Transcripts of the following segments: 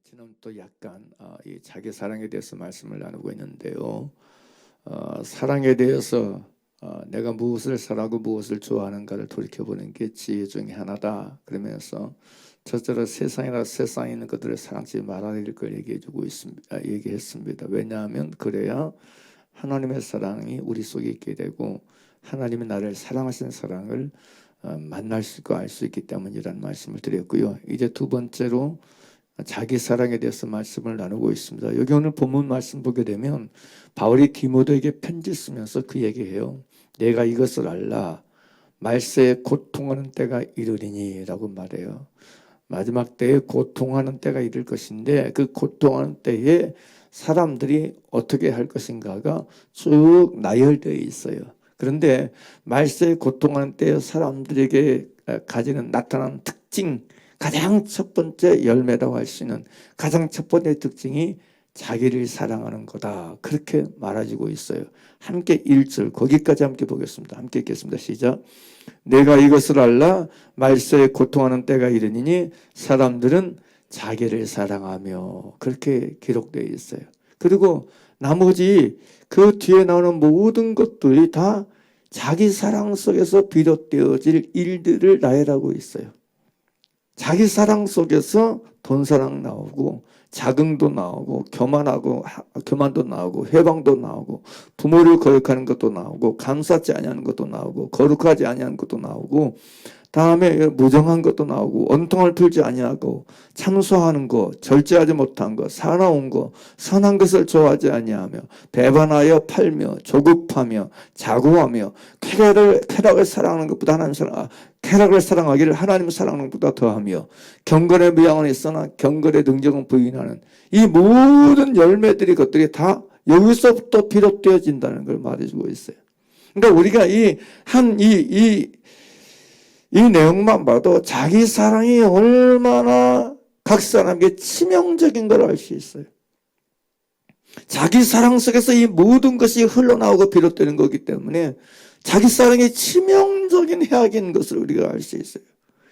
지금 또 약간 이 자기 사랑에 대해서 말씀을 나누고 있는데요. 사랑에 대해서 내가 무엇을 사랑하고 무엇을 좋아하는가를 돌이켜보는 게 지혜 중에 하나다. 그러면서 첫째로 세상에 있는 것들을 사랑하지 말아야 될 걸 얘기했습니다. 왜냐하면 그래야 하나님의 사랑이 우리 속에 있게 되고 하나님이 나를 사랑하시는 사랑을 만날 수 있고 알 수 있기 때문이라는 말씀을 드렸고요. 이제 두 번째로 자기 사랑에 대해서 말씀을 나누고 있습니다. 여기 오늘 본문 말씀 보게 되면 바울이 디모데에게 편지 쓰면서 그 얘기해요. 내가 이것을 알라. 말세에 고통하는 때가 이르리니 라고 말해요. 마지막 때에 고통하는 때가 이를 것인데 그 고통하는 때에 사람들이 어떻게 할 것인가가 쭉 나열되어 있어요. 그런데 말세에 고통하는 때에 사람들에게 나타나는 특징, 가장 첫 번째 열매라고 할 수 있는 가장 첫 번째 특징이 자기를 사랑하는 거다. 그렇게 말해주고 있어요. 함께 1절 거기까지 함께 보겠습니다. 함께 읽겠습니다. 시작. 내가 이것을 알라. 말세에 고통하는 때가 이르니니 사람들은 자기를 사랑하며 그렇게 기록되어 있어요. 그리고 나머지 그 뒤에 나오는 모든 것들이 다 자기 사랑 속에서 비롯되어질 일들을 나열하고 있어요. 자기 사랑 속에서 돈 사랑 나오고 자긍도 나오고 교만도 나오고 회방도 나오고 부모를 거역하는 것도 나오고 감사치 아니하는 것도 나오고 거룩하지 아니하는 것도 나오고 다음에 무정한 것도 나오고 원통을 풀지 아니하고 참소하는 것, 절제하지 못한 것, 사나운 것, 선한 것을 좋아하지 아니하며 배반하여 팔며 조급하며 자고하며 쾌락을 사랑하는 것보다 쾌락을 사랑하기를 하나님을 사랑하는 것보다 더하며 경건의 모양은 있으나 경건의 능력은 부인하는 이 모든 열매들이 것들이 다 여기서부터 비롯되어진다는 걸 말해주고 있어요. 그러니까 우리가 이 내용만 봐도 자기 사랑이 얼마나 각 사람에게 치명적인 걸 알 수 있어요. 자기 사랑 속에서 이 모든 것이 흘러나오고 비롯되는 거기 때문에 자기 사랑이 치명적인 해악인 것을 우리가 알 수 있어요.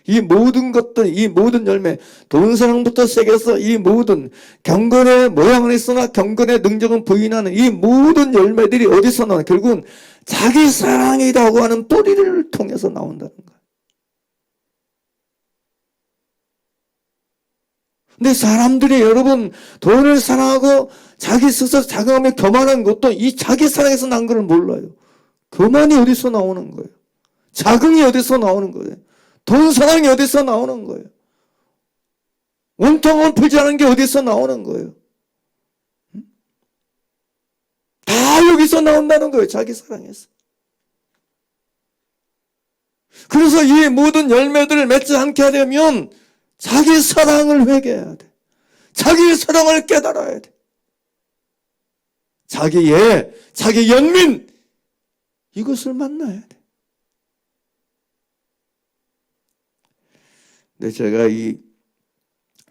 이 모든 것들, 이 모든 열매, 돈 사랑부터 시작해서 이 모든 경건의 모양은 있으나 경건의 능력은 부인하는 이 모든 열매들이 어디서 나와? 결국은 자기 사랑이라고 하는 뿌리를 통해서 나온다는 거예요. 근데 사람들이 여러분 돈을 사랑하고 자기 스스로 자긍하며 교만한 것도 이 자기 사랑에서 난 걸 몰라요. 교만이 어디서 나오는 거예요? 자긍이 어디서 나오는 거예요? 돈 사랑이 어디서 나오는 거예요? 원통은 풀지 않은 게 어디서 나오는 거예요? 다 여기서 나온다는 거예요. 자기 사랑에서. 그래서 이 모든 열매들을 맺지 않게 하려면 자기 사랑을 회개해야 돼. 자기 사랑을 깨달아야 돼. 자기 연민 이것을 만나야 돼. 근데 제가 이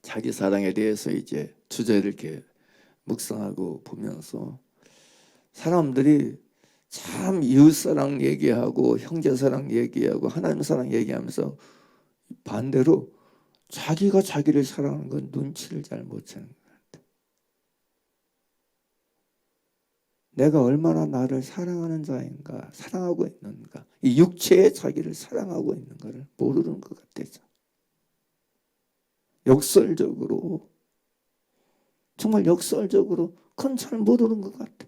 자기 사랑에 대해서 이제 주제를 이렇게 묵상하고 보면서 사람들이 참 이웃사랑 얘기하고 형제사랑 얘기하고 하나님 사랑 얘기하면서 반대로 자기가 자기를 사랑하는 건 눈치를 잘 못 채는 것 같아. 내가 얼마나 나를 사랑하는 자인가, 사랑하고 있는가, 이 육체의 자기를 사랑하고 있는가를 모르는 것 같아서 역설적으로, 정말 역설적으로 그건 잘 모르는 것 같아.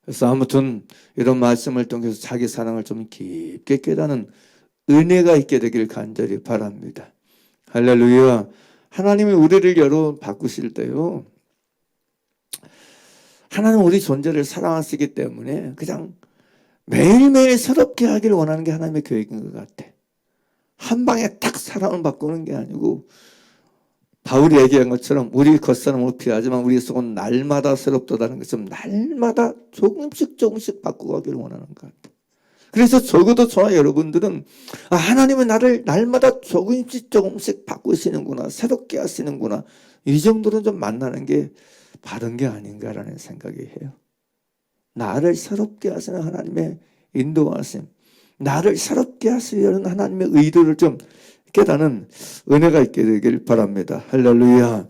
그래서 아무튼 이런 말씀을 통해서 자기 사랑을 좀 깊게 깨닫는 은혜가 있게 되길 간절히 바랍니다. 할렐루야. 하나님이 우리를 여러분 바꾸실 때요, 하나님은 우리 존재를 사랑하시기 때문에 그냥 매일매일 새롭게 하기를 원하는 게 하나님의 계획인 것 같아. 한 방에 딱 사랑을 바꾸는 게 아니고 바울이 얘기한 것처럼 우리 겉사람은 피하지만 우리 속은 날마다 새롭다는 것처럼 날마다 조금씩 바꾸기를 원하는 것 같아. 그래서 적어도 저와 여러분들은 하나님은 나를 날마다 조금씩 바꾸시는구나, 새롭게 하시는구나, 이 정도는 좀 만나는 게 바른 게 아닌가라는 생각이 해요. 나를 새롭게 하시는 하나님의 인도하심, 나를 새롭게 하시려는 하나님의 의도를 좀 깨닫는 은혜가 있게 되길 바랍니다. 할렐루야.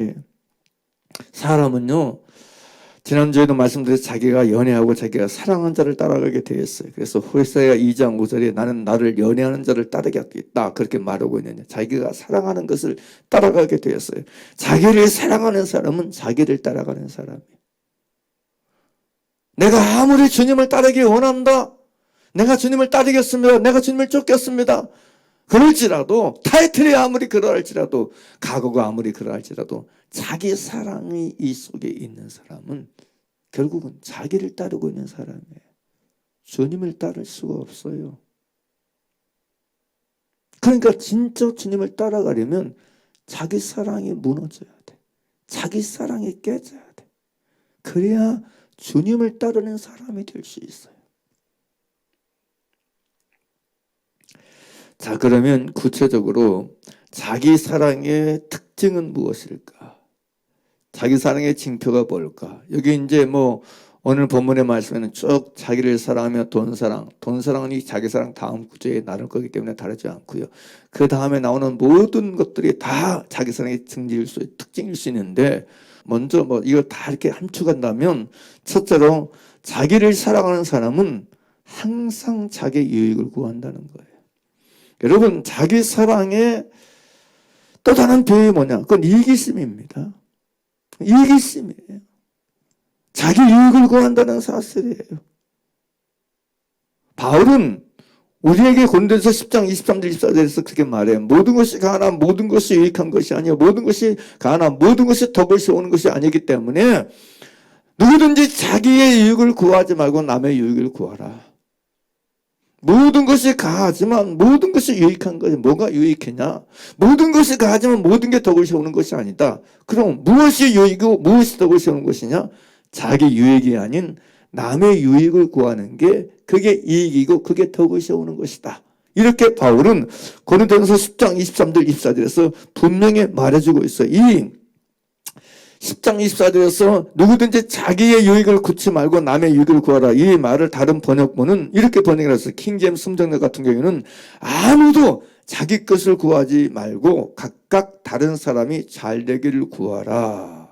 예. 사람은요, 지난주에도 말씀드렸듯이 자기가 연애하고 자기가 사랑하는 자를 따라가게 되었어요. 그래서 호세아 2장 5절에 나는 나를 연애하는 자를 따르겠다 그렇게 말하고 있느냐. 자기가 사랑하는 것을 따라가게 되었어요. 자기를 사랑하는 사람은 자기를 따라가는 사람이에요. 내가 아무리 주님을 따르기 원한다. 내가 주님을 따르겠습니다. 내가 주님을 쫓겠습니다. 그럴지라도 타이틀이 아무리 그러할지라도 각오가 아무리 그러할지라도 자기 사랑이 이 속에 있는 사람은 결국은 자기를 따르고 있는 사람이에요. 주님을 따를 수가 없어요. 그러니까 진짜 주님을 따라가려면 자기 사랑이 무너져야 돼. 자기 사랑이 깨져야 돼. 그래야 주님을 따르는 사람이 될 수 있어요. 자, 그러면 구체적으로 자기 사랑의 특징은 무엇일까? 자기 사랑의 징표가 뭘까? 여기 이제 오늘 본문의 말씀에는 쭉 자기를 사랑하며 돈 사랑은 이 자기 사랑 다음 구절에 나눌 거기 때문에 다르지 않고요. 그 다음에 나오는 모든 것들이 다 자기 사랑의 특징일 수 있는데, 먼저 이걸 다 이렇게 함축한다면, 첫째로 자기를 사랑하는 사람은 항상 자기 유익을 구한다는 거예요. 여러분, 자기 사랑의 또 다른 표현이 뭐냐? 그건 이기심입니다. 이기심이에요. 자기 유익을 구한다는 사실이에요. 바울은 우리에게 고린도서 10장 23절 24절에서 그렇게 말해요. 모든 것이 가난한 모든 것이 유익한 것이 아니요 모든 것이 가난한 모든 것이 덕을 세우는 것이 아니기 때문에 누구든지 자기의 유익을 구하지 말고 남의 유익을 구하라. 모든 것이 가하지만 모든 것이 유익한 것이 뭐가 유익했냐? 모든 것이 가하지만 모든 게 덕을 세우는 것이 아니다. 그럼 무엇이 유익이고 무엇이 덕을 세우는 것이냐? 자기 유익이 아닌 남의 유익을 구하는 게 그게 이익이고 그게 덕을 세우는 것이다. 이렇게 바울은 고린도전서 10장 23절 24절에서 분명히 말해주고 있어요. 이 10장 24절에서 누구든지 자기의 유익을 구치 말고 남의 유익을 구하라. 이 말을 다른 번역본은 이렇게 번역을 했어요. 킹제임스 성경역 같은 경우에는 아무도 자기 것을 구하지 말고 각각 다른 사람이 잘 되기를 구하라.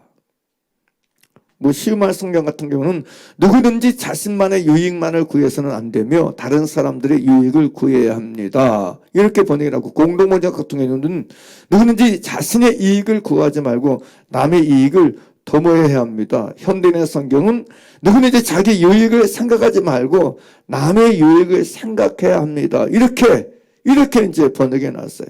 시우말 성경 같은 경우는 누구든지 자신만의 유익만을 구해서는 안 되며 다른 사람들의 유익을 구해야 합니다. 이렇게 번역을 하고, 공동번역 같은 경우는 누구든지 자신의 이익을 구하지 말고 남의 이익을 도모해야 합니다. 현대인의 성경은 누구든지 자기 유익을 생각하지 말고 남의 유익을 생각해야 합니다. 이렇게 이제 번역해 놨어요.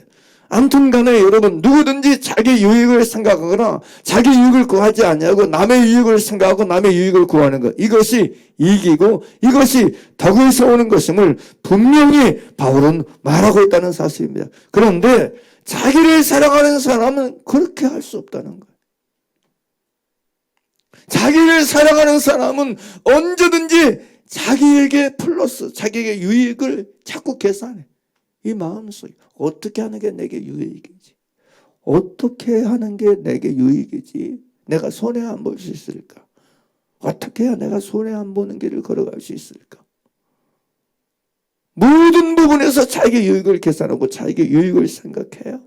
아무튼 간에 여러분, 누구든지 자기 유익을 생각하거나 자기 유익을 구하지 않냐고 남의 유익을 생각하고 남의 유익을 구하는 것, 이것이 이익이고 이것이 덕을 세우는 것임을 분명히 바울은 말하고 있다는 사실입니다. 그런데 자기를 사랑하는 사람은 그렇게 할 수 없다는 거예요. 자기를 사랑하는 사람은 언제든지 자기에게 플러스, 자기에게 유익을 자꾸 계산해. 이 마음속에 어떻게 하는 게 내게 유익이지? 어떻게 하는 게 내게 유익이지? 내가 손해 안 볼 수 있을까? 어떻게 해야 내가 손해 안 보는 길을 걸어갈 수 있을까? 모든 부분에서 자기 유익을 계산하고 자기 유익을 생각해요.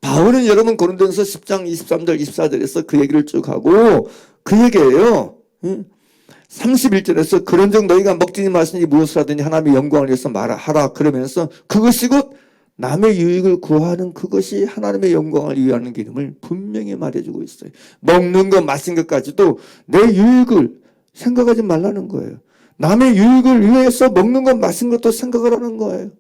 바울은 여러분 고린도전서 10장 23절 24절에서 그 얘기를 쭉 하고 그 얘기예요. 31절에서 그런즉 너희가 먹지니 마시니 무엇을 하든지 하나님의 영광을 위해서 말하라. 그러면서 그것이 곧 남의 유익을 구하는 그것이 하나님의 영광을 위하는 길임을 분명히 말해주고 있어요. 먹는 것 마신 것까지도 내 유익을 생각하지 말라는 거예요. 남의 유익을 위해서 먹는 것 마신 것도 생각을 하는 거예요.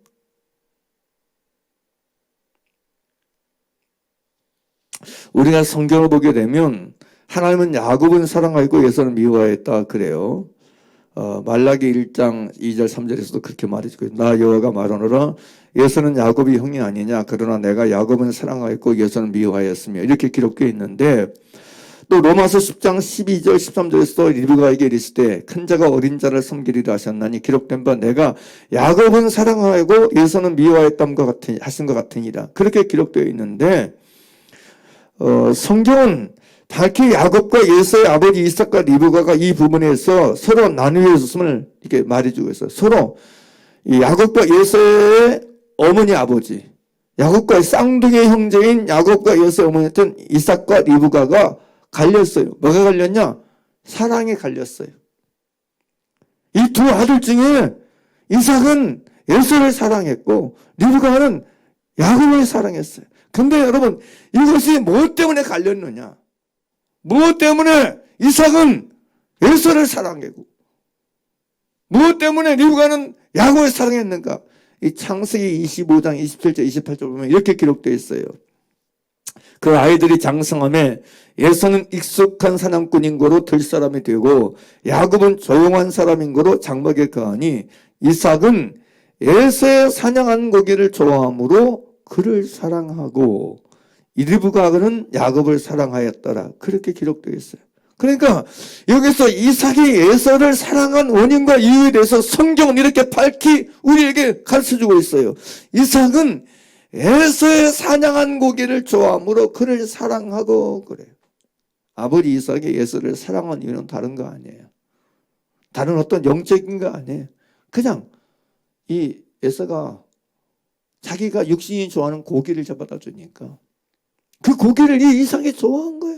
우리가 성경을 보게 되면 하나님은 야곱은 사랑하고 에서는 미워했다 그래요. 말라기 1장 2절 3절에서도 그렇게 말해주고 나 여호와가 말하노라 에서는 야곱이 형이 아니냐 그러나 내가 야곱은 사랑하였고 에서는 미워하였으며 이렇게 기록되어 있는데 또 로마서 10장 12절 13절에서도 리브가에게 이르시되 큰 자가 어린 자를 섬기리라 하셨나니 기록된 바 내가 야곱은 사랑하고 에서는 미워하였담과 같은 하신 것 같으니라 그렇게 기록되어 있는데 성경은 밝히 야곱과 에서의 아버지 이삭과 리브가가 이 부분에서 서로 나누어 줬음을 이렇게 말해주고 있어요. 서로 이 야곱과 에서의 어머니 아버지, 야곱과의 쌍둥이 형제인 야곱과 에서의 어머니였던 이삭과 리브가가 갈렸어요. 뭐가 갈렸냐? 사랑에 갈렸어요. 이 두 아들 중에 이삭은 에서를 사랑했고 리브가는 야곱을 사랑했어요. 근데 여러분, 이것이 무엇 때문에 갈렸느냐? 무엇 때문에 이삭은 에서를 사랑했고 무엇 때문에 리브가는 야곱을 사랑했는가? 이 창세기 25장 27절 28절 보면 이렇게 기록되어 있어요. 그 아이들이 장성함에 에서는 익숙한 사냥꾼인 거로 들사람이 되고 야곱은 조용한 사람인 거로 장막에 거하니 이삭은 에서의 사냥한 고기를 좋아하므로 그를 사랑하고 리브가는 야곱을 사랑하였더라. 그렇게 기록되어 있어요. 그러니까 여기서 이삭이 에서를 사랑한 원인과 이유에 대해서 성경은 이렇게 밝히 우리에게 가르쳐주고 있어요. 이삭은 에서의 사냥한 고기를 좋아하므로 그를 사랑하고 그래요. 아버지 이삭이 에서를 사랑한 이유는 다른 거 아니에요. 다른 어떤 영적인 거 아니에요. 그냥 이 에서가 자기가 육신이 좋아하는 고기를 잡아다 주니까 그 고기를 이 이삭이 좋아한 거야.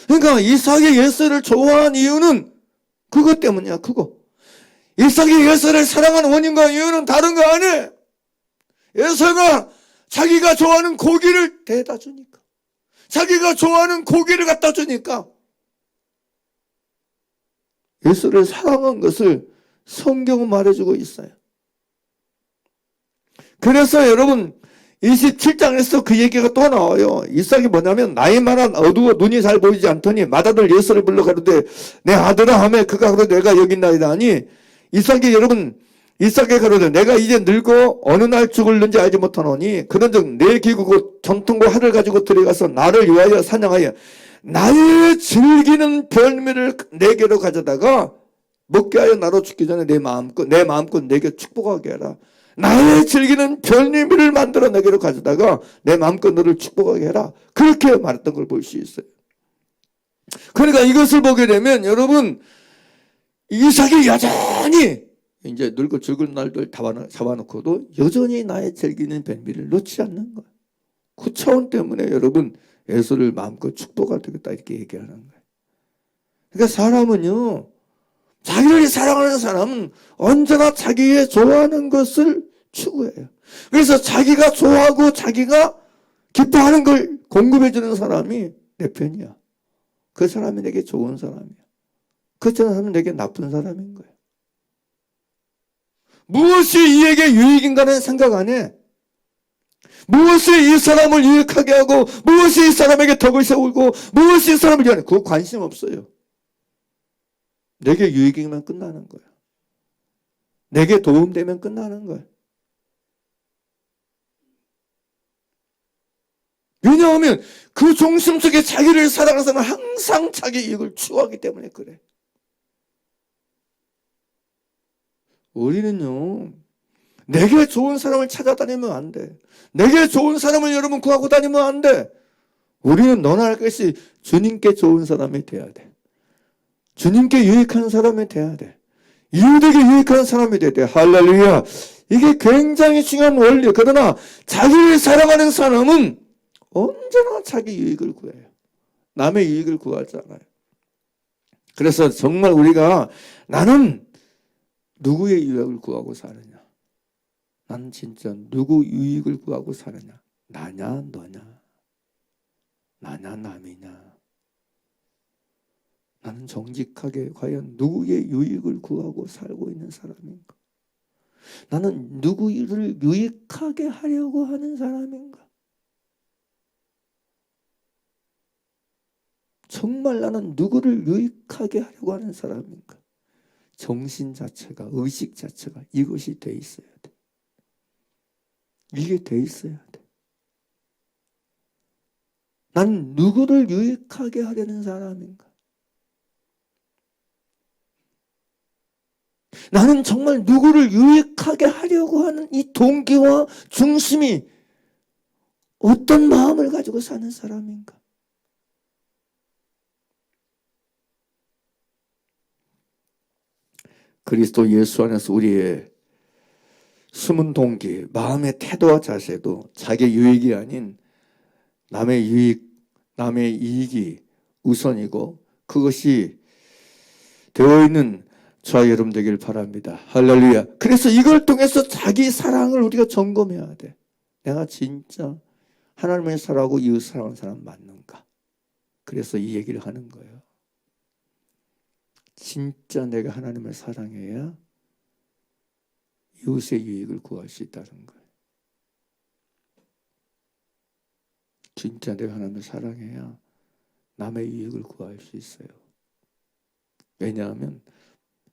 그러니까 이삭이 에서를 좋아한 이유는 그것 때문이야. 그거. 이삭이 에서를 사랑하는 원인과 이유는 다른 거 아니에요. 에서가 자기가 좋아하는 고기를 대다 주니까, 자기가 좋아하는 고기를 갖다 주니까 에서를 사랑한 것을 성경은 말해주고 있어요. 그래서 여러분 27장에서 그 얘기가 또 나와요. 이삭이 뭐냐면 나이 많아 어두워 눈이 잘 보이지 않더니 맏아들 에서를 불러 가로되 내 아들아 하매 그가 가로되 내가 여기 있나이다 하니 이삭이 가로되 내가 이제 늙어 어느 날 죽을는지 알지 못하노니 그런즉 내 기구고 전통과 활을 가지고 들어가서 나를 위하여 사냥하여 나의 즐기는 별미를 내게로 가져다가 먹게 하여 나로 죽기 전에 내 마음껏 내게 축복하게 해라. 나의 즐기는 별미를 만들어 내게로 가져다가 내 마음껏 너를 축복하게 해라. 그렇게 말했던 걸 볼 수 있어요. 그러니까 이것을 보게 되면 여러분 이삭이 여전히 이제 늙어 죽을 날들 잡아놓고도 여전히 나의 즐기는 별미를 놓지 않는 거예요. 그 차원 때문에 여러분 에서를 마음껏 축복할 되겠다 이렇게 얘기하는 거예요. 그러니까 사람은요, 자기를 사랑하는 사람은 언제나 자기의 좋아하는 것을 추구해요. 그래서 자기가 좋아하고 자기가 기뻐하는 걸 공급해주는 사람이 내 편이야. 그 사람이 내게 좋은 사람이야. 그 사람은 내게 나쁜 사람인 거예요. 무엇이 이에게 유익인가는 생각 안 해. 무엇이 이 사람을 유익하게 하고 무엇이 이 사람에게 덕을 세우고 무엇이 이 사람을 위하는 그거 관심 없어요. 내게 유익이면 끝나는 거야. 내게 도움되면 끝나는 거야. 왜냐하면 그 중심 속에 자기를 사랑하는 사람은 항상 자기 이익을 추구하기 때문에 그래. 우리는요, 내게 좋은 사람을 찾아다니면 안 돼. 내게 좋은 사람을 여러분 구하고 다니면 안 돼. 우리는 너나 할 것이 주님께 좋은 사람이 돼야 돼. 주님께 유익한 사람이 돼야 돼. 이웃에게 유익한 사람이 돼야 돼. 할렐루야. 이게 굉장히 중요한 원리예요. 그러나 자기를 사랑하는 사람은 언제나 자기 유익을 구해요. 남의 유익을 구하지 않아요. 그래서 정말 우리가 나는 누구의 유익을 구하고 사느냐? 나는 진짜 누구 유익을 구하고 사느냐? 나냐 너냐? 나냐 남이냐? 나는 정직하게 과연 누구의 유익을 구하고 살고 있는 사람인가? 나는 누구를 유익하게 하려고 하는 사람인가? 정말 나는 누구를 유익하게 하려고 하는 사람인가? 정신 자체가, 의식 자체가 이것이 돼 있어야 돼. 이게 돼 있어야 돼. 난 누구를 유익하게 하려는 사람인가? 나는 정말 누구를 유익하게 하려고 하는 이 동기와 중심이 어떤 마음을 가지고 사는 사람인가? 그리스도 예수 안에서 우리의 숨은 동기, 마음의 태도와 자세도 자기 유익이 아닌 남의 유익, 남의 이익이 우선이고 그것이 되어 있는 저와 여러분 되길 바랍니다. 할렐루야. 그래서 이걸 통해서 자기 사랑을 우리가 점검해야 돼. 내가 진짜 하나님을 사랑하고 이웃 사랑하는 사람 맞는가? 그래서 이 얘기를 하는 거예요. 진짜 내가 하나님을 사랑해야 이웃의 유익을 구할 수 있다는 거예요. 진짜 내가 하나님을 사랑해야 남의 유익을 구할 수 있어요. 왜냐하면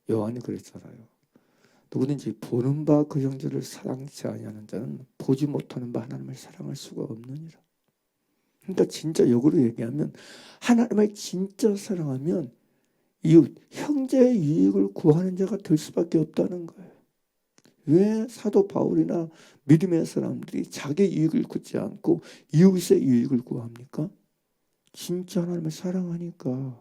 요한이 그랬잖아요. 누구든지 보는 바 그 형제를 사랑치 아니하는 자는 보지 못하는 바 하나님을 사랑할 수가 없느니라. 그러니까 진짜 역으로 얘기하면 하나님을 진짜 사랑하면 이웃, 형제의 유익을 구하는 자가 될 수밖에 없다는 거예요. 왜 사도 바울이나 믿음의 사람들이 자기 유익을 구하지 않고 이웃의 유익을 구합니까? 진짜 하나님을 사랑하니까.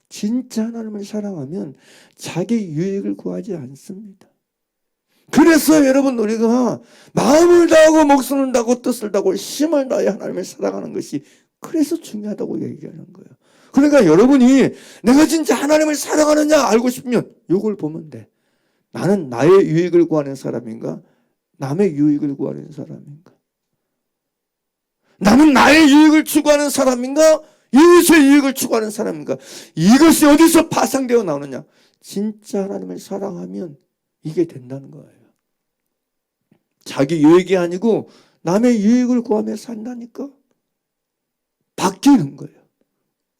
진짜 하나님을 사랑하면 자기 유익을 구하지 않습니다. 그래서 여러분 우리가 마음을 다하고 목숨을 다하고 뜻을 다하고 힘을 다해 하나님을 사랑하는 것이 그래서 중요하다고 얘기하는 거예요. 그러니까 여러분이 내가 진짜 하나님을 사랑하느냐 알고 싶으면 이걸 보면 돼. 나는 나의 유익을 구하는 사람인가? 남의 유익을 구하는 사람인가? 나는 나의 유익을 추구하는 사람인가? 이웃의 유익을 추구하는 사람인가? 이것이 어디서 파생되어 나오느냐? 진짜 하나님을 사랑하면 이게 된다는 거예요. 자기 유익이 아니고 남의 유익을 구하며 산다니까? 바뀌는 거예요.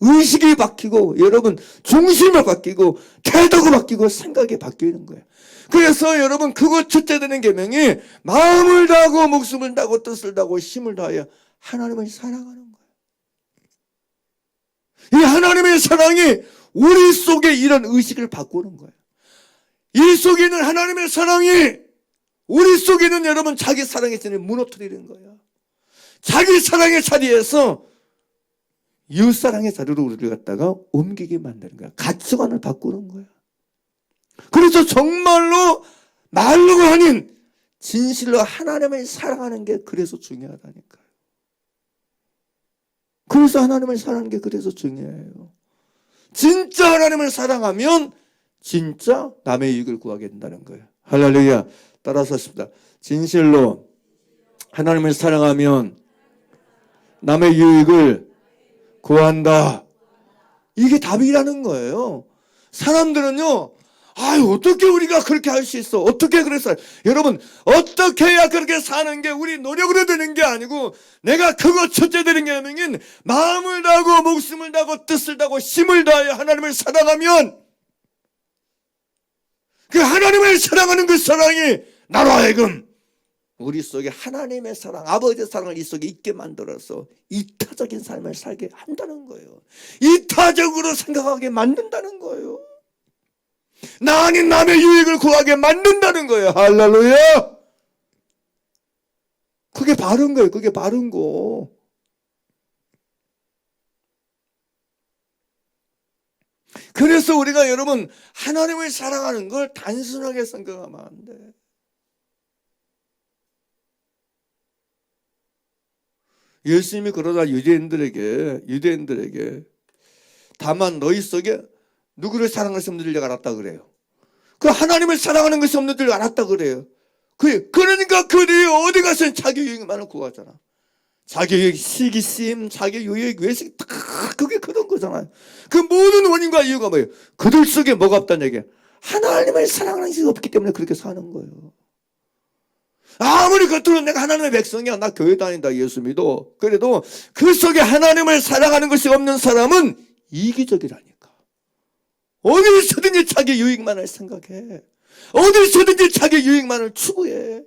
의식이 바뀌고 여러분 중심이 바뀌고 태도가 바뀌고 생각이 바뀌는 거예요. 그래서 여러분 그거 첫째 되는 계명이 마음을 다하고 목숨을 다하고 뜻을 다하고 힘을 다하여 하나님을 사랑하는 거예요. 이 하나님의 사랑이 우리 속에 이런 의식을 바꾸는 거예요. 이 속에 있는 하나님의 사랑이 우리 속에 있는 여러분 자기 사랑의 자리를 무너뜨리는 거예요. 자기 사랑의 자리에서 이웃사랑의 자리로 우리를 갖다가 옮기게 만드는 거야. 가치관을 바꾸는 거야. 그래서 정말로 말로가 아닌 진실로 하나님을 사랑하는 게 그래서 중요하다니까요. 그래서 하나님을 사랑하는 게 그래서 중요해요. 진짜 하나님을 사랑하면 진짜 남의 이익을 구하게 된다는 거예요. 할렐루야. 따라서 하십니다. 진실로 하나님을 사랑하면 남의 유익을 구한다. 이게 답이라는 거예요. 사람들은요, 어떻게 우리가 그렇게 할 수 있어? 어떻게 그랬어요? 여러분, 어떻게 해야 그렇게 사는 게 우리 노력으로 되는 게 아니고, 내가 그거 첫째 되는 게 아니면, 마음을 다하고, 목숨을 다하고, 뜻을 다하고, 힘을 다하여 하나님을 사랑하면, 그 하나님을 사랑하는 그 사랑이 나로 하여금 우리 속에 하나님의 사랑, 아버지의 사랑을 이 속에 있게 만들어서 이타적인 삶을 살게 한다는 거예요. 이타적으로 생각하게 만든다는 거예요. 나 아닌 남의 유익을 구하게 만든다는 거예요. 할렐루야. 그게 바른 거예요. 그게 바른 거. 그래서 우리가 여러분 하나님을 사랑하는 걸 단순하게 생각하면 안 돼. 예수님이 그러다 유대인들에게 다만 너희 속에 누구를 사랑할 수 없는 줄 알았다 그래요. 그 하나님을 사랑하는 것이 없는 줄 알았다 그래요. 그러니까 그들이 어디 가서 자기 유익만을 구하잖아. 자기 유익, 시기심, 자기 유익, 외식 다 그게 그런 거잖아요. 그 모든 원인과 이유가 뭐예요? 그들 속에 뭐가 없다는 얘기예요. 하나님을 사랑하는 것이 없기 때문에 그렇게 사는 거예요. 아무리 겉으로 내가 하나님의 백성이야, 나 교회 다닌다, 예수 믿어. 그래도 그 속에 하나님을 사랑하는 것이 없는 사람은 이기적이라니까. 어디서든지 자기 유익만을 생각해. 어디서든지 자기 유익만을 추구해.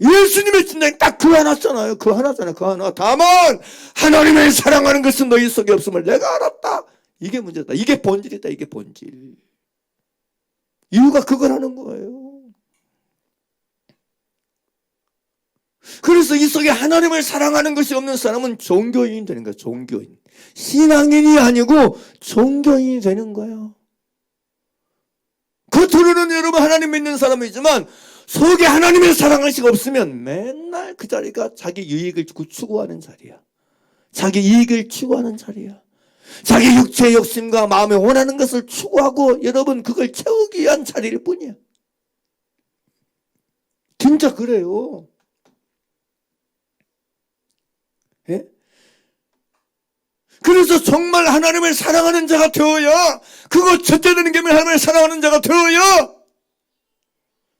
예수님의 진장이 딱 그 하나잖아요. 그 하나잖아요. 그 하나. 다만 하나님을 사랑하는 것은 너희 속에 없음을 내가 알았다. 이게 문제다. 이게 본질이다. 이게 본질. 이유가 그거라는 거예요. 그래서 이 속에 하나님을 사랑하는 것이 없는 사람은 종교인이 되는 거예요. 종교인. 신앙인이 아니고 종교인이 되는 거예요. 그 겉으로는 여러분 하나님 믿는 사람이지만 속에 하나님의 사랑의식 없으면 맨날 그 자리가 자기 유익을 추구하는 자리야. 자기 이익을 추구하는 자리야. 자기 육체의 욕심과 마음에 원하는 것을 추구하고 여러분 그걸 채우기 위한 자리일 뿐이야. 진짜 그래요. 예? 그래서 정말 하나님을 사랑하는 자가 되어야, 그거 첫째 되는 게 하나님을 사랑하는 자가 되어야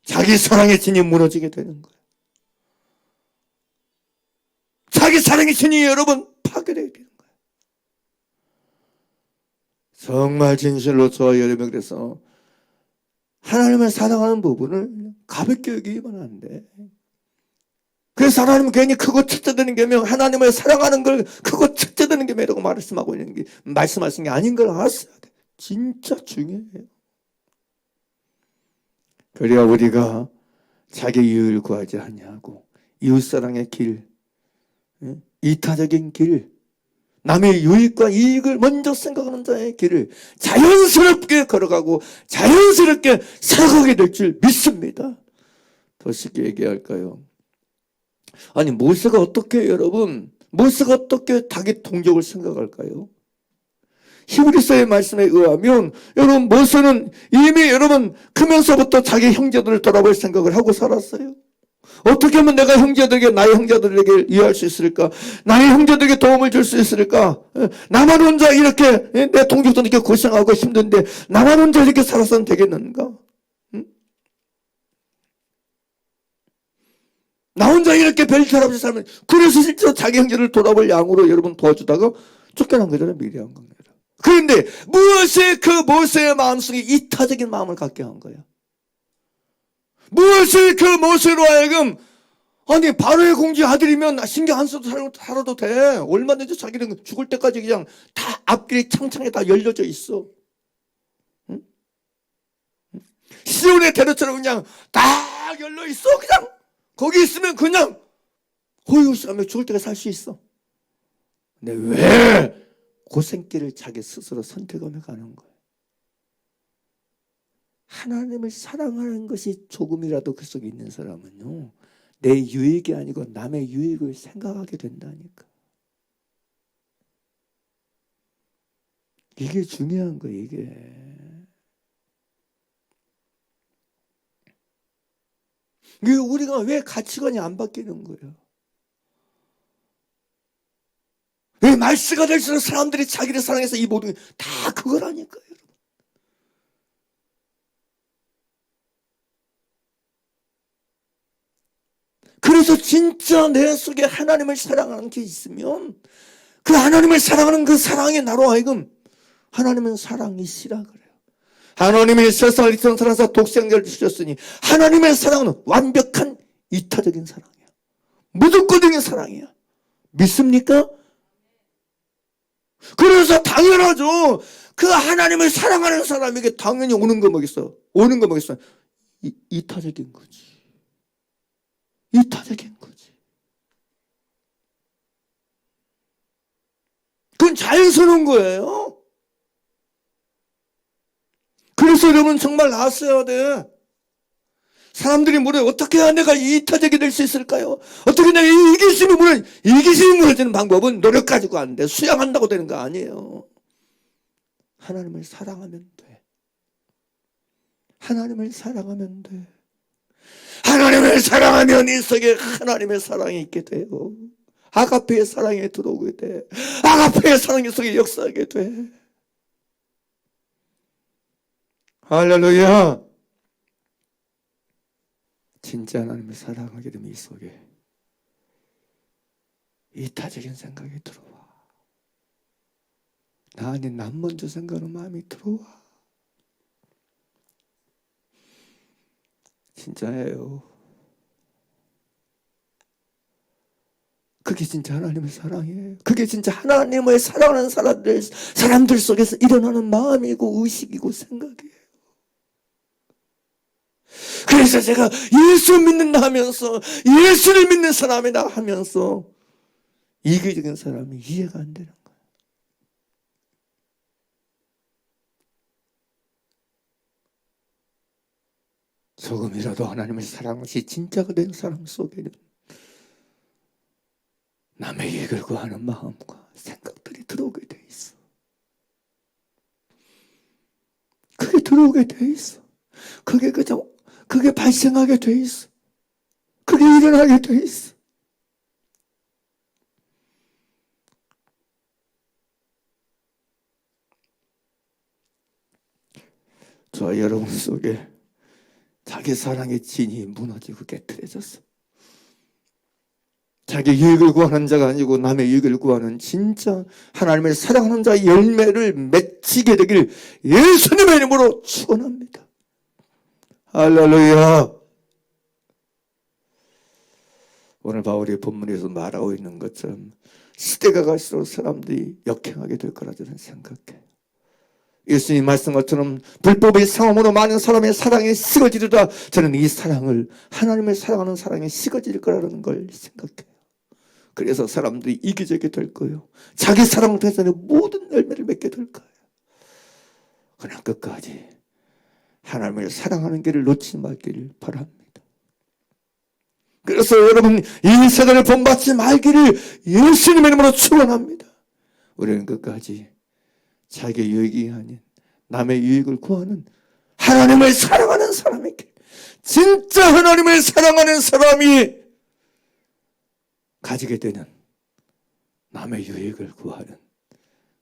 자기 사랑의 진이 무너지게 되는 거예요. 자기 사랑의 진이 여러분 파괴되게 되는 거예요. 정말 진실로 저와 여러분 그래서 하나님을 사랑하는 부분을 가볍게 여기면 안 돼. 그래서 하나님은 괜히 크고 첫째 되는 계명, 하나님을 사랑하는 걸 크고 첫째 되는 계명이라고 말씀하고 있는 게, 말씀하신 게 아닌 걸 알았어야 돼. 진짜 중요해요. 그래야 우리가 자기 유익을 구하지 아니하고 이웃사랑의 길, 이타적인 길, 남의 유익과 이익을 먼저 생각하는 자의 길을 자연스럽게 걸어가고 자연스럽게 살아가게 될 줄 믿습니다. 더 쉽게 얘기할까요? 아니 모세가 어떻게 여러분, 모세가 어떻게 자기 동족을 생각할까요? 히브리서의 말씀에 의하면 여러분 모세는 이미 여러분 크면서부터 자기 형제들을 돌아볼 생각을 하고 살았어요. 어떻게 하면 내가 형제들에게, 나의 형제들에게 이해할 수 있을까? 나의 형제들에게 도움을 줄 수 있을까? 나만 혼자 이렇게, 내 동족도 이렇게 고생하고 힘든데 나만 혼자 이렇게 살아서는 되겠는가? 나 혼자 이렇게 별탈 없이 살면, 그래서 실제로 자기 형제를 돌아볼 양으로 여러분 도와주다가 쫓겨난 거잖아요. 미리한 겁니다. 그런데 무엇이 그 모세의 마음속에 이타적인 마음을 갖게 한 거야? 무엇이 그 모세로 하여금, 아니 바로의 공주의 아들이면 신경 안 써도 살아도 돼. 얼마든지 자기는 죽을 때까지 그냥 다 앞길이 창창에 다 열려져 있어. 응? 시온의 대로처럼 그냥 다 열려 있어. 그냥 거기 있으면 그냥 호의호식하며 죽을 때까지 살 수 있어. 근데 왜 고생길을 자기 스스로 선택하며 가는 거야? 하나님을 사랑하는 것이 조금이라도 그 속에 있는 사람은요, 내 유익이 아니고 남의 유익을 생각하게 된다니까. 이게 중요한 거예요. 이게 우리가 왜 가치관이 안 바뀌는 거예요? 왜 말세가 될수록 사람들이 자기를 사랑해서 이 모든 게 다 그거라니까요. 그래서 진짜 내 속에 하나님을 사랑하는 게 있으면 그 하나님을 사랑하는 그 사랑이 나로 하여금, 하나님은 사랑이시라 그래요. 하나님이 세상을 이처럼 사랑하사 독생자를 주셨으니 하나님의 사랑은 완벽한 이타적인 사랑이야. 무조건적인 사랑이야. 믿습니까? 그래서 당연하죠. 그 하나님을 사랑하는 사람에게 당연히 오는 거 뭐겠어? 오는 거 뭐겠어? 이타적인 거지. 이타적인 거지. 그건 자연스러운 거예요. 그래서 여러분 정말 나았어야 돼. 사람들이 물어요. 어떻게 해야 내가 이타적이 될 수 있을까요? 어떻게 내가 이기심이 무너지는 방법은 노력 가지고 안 돼. 수양한다고 되는 거 아니에요. 하나님을 사랑하면 돼. 하나님을 사랑하면 돼. 하나님을 사랑하면 이 속에 하나님의 사랑이 있게 돼요. 아가페의 사랑에 들어오게 돼. 아가페의 사랑이 속에 역사하게 돼. 할렐루야. 진짜 하나님을 사랑하게 되면 이 속에 이타적인 생각이 들어와. 나 아닌 남 먼저 생각하는 마음이 들어와. 진짜예요. 그게 진짜 하나님의 사랑이에요. 그게 진짜 하나님을 사랑하는 사람들 속에서 일어나는 마음이고 의식이고 생각이에요. 그래서 제가 예수 믿는다 하면서, 예수를 믿는 사람이다 하면서 이기적인 사람이 이해가 안 되는 거예요. 조금이라도 하나님의 사랑이 진짜가 된 사람 속에는 남의 이익을 구하는 마음과 생각들이 들어오게 돼 있어. 그게 들어오게 돼 있어. 그게 발생하게 돼 있어. 그게 일어나게 돼 있어. 저와 여러분 속에 자기 사랑의 진이 무너지고 깨트려졌어. 자기 유익을 구하는 자가 아니고 남의 유익을 구하는 진짜 하나님을 사랑하는 자의 열매를 맺히게 되길 예수님의 이름으로 축원합니다. 할렐루야. 오늘 바울이 본문에서 말하고 있는 것처럼 시대가 갈수록 사람들이 역행하게 될 거라 저는 생각해요. 예수님 말씀 것처럼 불법의 상함으로 많은 사람의 사랑이 식어지리라. 저는 이 사랑을 하나님을 사랑하는 사랑이 식어질 거라는 걸 생각해요. 그래서 사람들이 이기적이 될 거예요. 자기 사랑을 통해서 모든 열매를 맺게 될 거예요. 그러나 끝까지 하나님을 사랑하는 길을 놓치지 말기를 바랍니다. 그래서 여러분 이 세대를 본받지 말기를 예수님의 이름으로 축원합니다. 우리는 끝까지 자기 유익이 아닌 남의 유익을 구하는 하나님을 사랑하는 사람에게, 진짜 하나님을 사랑하는 사람이 가지게 되는 남의 유익을 구하는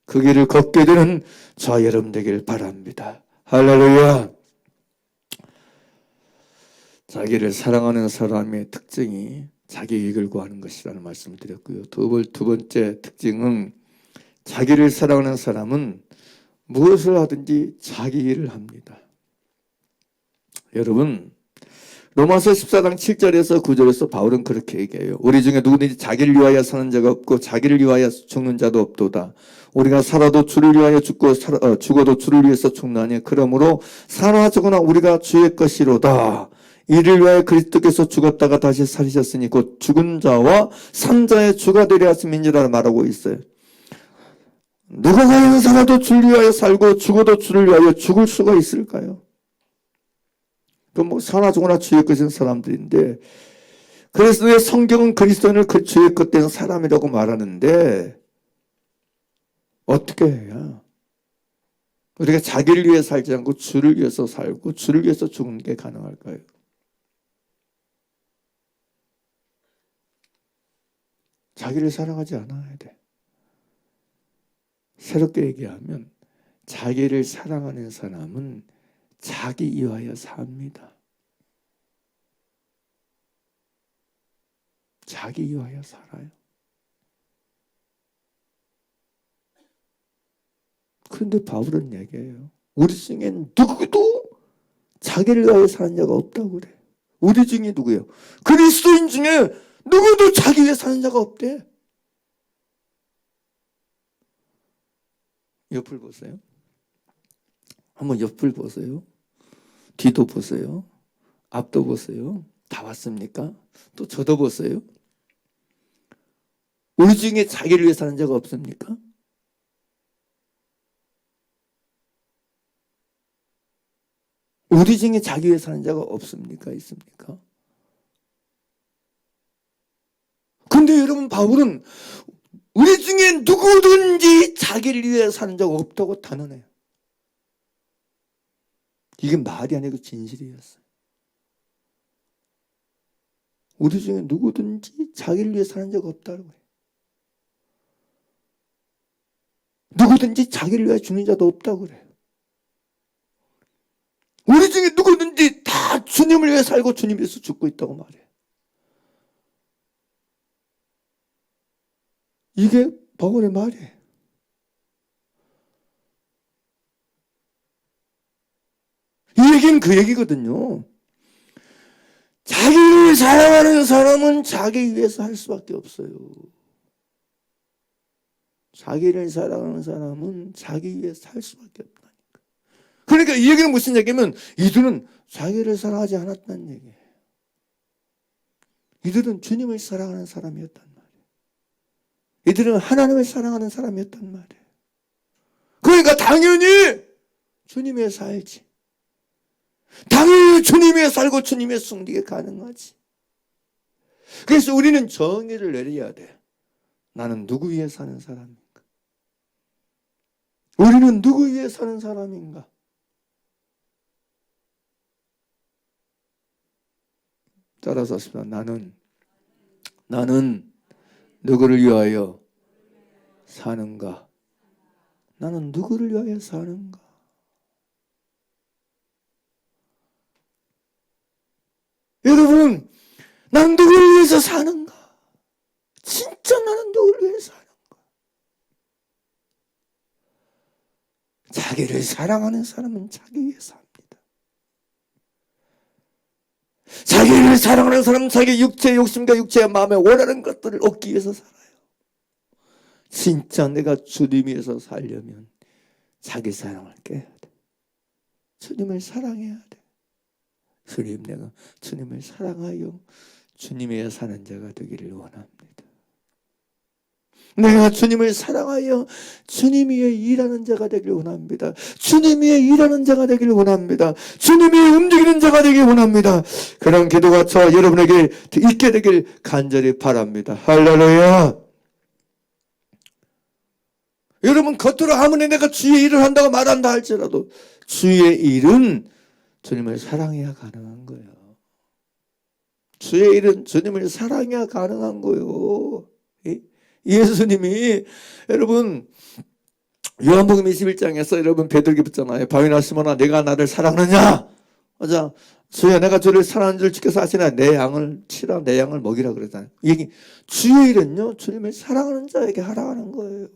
그 길을 걷게 되는 저와 여러분 되길 바랍니다. 할렐루야. 자기를 사랑하는 사람의 특징이 자기 이익을 구하는 것이라는 말씀을 드렸고요. 두 번째 특징은 자기를 사랑하는 사람은 무엇을 하든지 자기 일을 합니다. 여러분 로마서 14장 7절에서 9절에서 바울은 그렇게 얘기해요. 우리 중에 누구든지 자기를 위하여 사는 자가 없고 자기를 위하여 죽는 자도 없도다. 우리가 살아도 주를 위하여 죽고 죽어도 주를 위해서 죽나니 그러므로 사나 죽으나 우리가 주의 것이로다. 이를 위하여 그리스도께서 죽었다가 다시 살으셨으니 곧 죽은 자와 산 자의 주가 되려 하심이니라 말하고 있어요. 누가 과연 살아도 주를 위하여 살고 죽어도 주를 위하여 죽을 수가 있을까요? 사나 죽으나 주의 것인 사람들인데, 그래서 왜 성경은 그리스도인을 그 주의 것 된 사람이라고 말하는데, 어떻게 해야 우리가 자기를 위해 살지 않고 주를 위해서 살고 주를 위해서 죽는 게 가능할까요? 자기를 사랑하지 않아야 돼. 새롭게 얘기하면 자기를 사랑하는 사람은 자기 위하여 삽니다. 자기 위하여 살아요. 그런데 바울은 얘기해요. 우리 중엔 누구도 자기를 위하여 사는 자가 없다고 그래. 우리 중에 누구예요? 그리스도인 중에 누구도 자기 위해 사는 자가 없대. 옆을 보세요. 한번 옆을 보세요. 뒤도 보세요. 앞도 보세요. 다 봤습니까? 또 저도 보세요. 우리 중에 자기를 위해 사는 자가 없습니까? 우리 중에 자기 위해 사는 자가 없습니까? 있습니까? 근데 여러분 바울은 우리 중에 누구든지 자기를 위해 사는 자가 없다고 단언해요. 이게 말이 아니고 진실이었어요. 우리 중에 누구든지 자기를 위해 사는 자가 없다고 해요. 누구든지 자기를 위해 죽는 자도 없다고 그래요. 우리 중에 누구든지 다 주님을 위해 살고 주님 위해서 죽고 있다고 말해요. 이게 바울의 말이에요. 이 얘기는 그 얘기거든요. 자기를 사랑하는 사람은 자기 위해서 할 수밖에 없어요. 자기를 사랑하는 사람은 자기 위해서 살 수밖에 없다니까. 그러니까 이 얘기는 무슨 얘기냐면 이들은 자기를 사랑하지 않았다는 얘기예요. 이들은 주님을 사랑하는 사람이었단 말이에요. 이들은 하나님을 사랑하는 사람이었단 말이에요. 그러니까 당연히 주님의 살지. 당연히 주님 위해 살고 주님 위해 숨기게 가능하지. 그래서 우리는 정의를 내려야 돼. 나는 누구 위해 사는 사람인가? 우리는 누구 위해 사는 사람인가? 따라서 하십니다. 나는 누구를 위하여 사는가? 나는 누구를 위하여 사는가? 여러분, 난 누구를 위해서 사는가? 진짜 나는 누구를 위해서 사는가? 자기를 사랑하는 사람은 자기 위해서 합니다. 자기를 사랑하는 사람은 자기 육체의 욕심과 육체의 마음에 원하는 것들을 얻기 위해서 살아요. 진짜 내가 주님 위해서 살려면 자기 사랑을 깨야 돼. 주님을 사랑해야 돼. 주님, 내가 주님을 사랑하여 주님 위해 사는 자가 되기를 원합니다. 내가 주님을 사랑하여 주님 위에 일하는 자가 되기를 원합니다. 주님 위에 일하는 자가 되기를 원합니다. 주님 위에 움직이는 자가 되기를 원합니다. 그런 기도가 저와 여러분에게 있게 되길 간절히 바랍니다. 할렐루야. 여러분, 겉으로 아무리 내가 주의 일을 한다고 말한다 할지라도 주의 일은 주님을 사랑해야 가능한 거예요. 주의 일은 주님을 사랑해야 가능한 거예요. 예수님이 여러분 요한복음 21장에서 여러분 베드로에게 묻잖아요. 바위나 시몬아, 내가 나를 사랑하느냐? 맞아. 주여, 내가 주를 사랑하는 줄 지켜서 아시나? 내 양을 치라, 내 양을 먹이라 그러잖아요. 이게 주의 일은요, 주님을 사랑하는 자에게 하라는 거예요.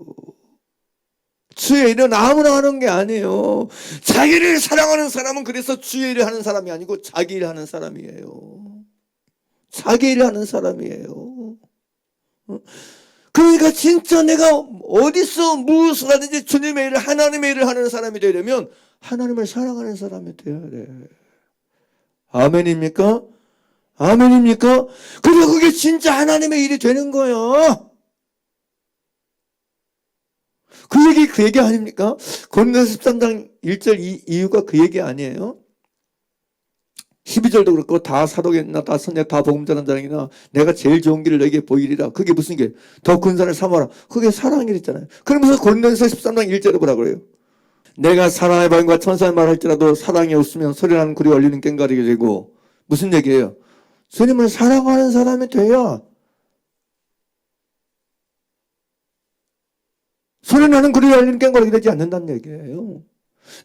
주의 일은 아무나 하는 게 아니에요. 자기를 사랑하는 사람은 그래서 주의 일을 하는 사람이 아니고 자기 일을 하는 사람이에요. 자기 일을 하는 사람이에요. 그러니까 진짜 내가 어디서 무엇을 하든지 주님의 일을, 하나님의 일을 하는 사람이 되려면 하나님을 사랑하는 사람이 되어야 돼. 아멘입니까? 아멘입니까? 그리고 그게 진짜 하나님의 일이 되는 거예요. 그 얘기 아닙니까? 고린도서 13장 1절 이유가 그 얘기 아니에요? 12절도 그렇고 다 사도겠나 다 선자 다 복음 전하는 자랑이나 내가 제일 좋은 길을 너에게 보이리라. 그게 무슨 길? 더 근사를 삼아라. 그게 사랑이랬잖아요. 그러면서 고린도서 13장 1절에 뭐라 그래요? 내가 사랑의 바람과 천사의 말 할지라도 사랑이 없으면 소리나는 구리 얼리는 꽹과리게 되고. 무슨 얘기예요? 주님을 사랑하는 사람이 돼야 소리나는 구리 얼리는 꽹과리게 되지 않는다는 얘기예요.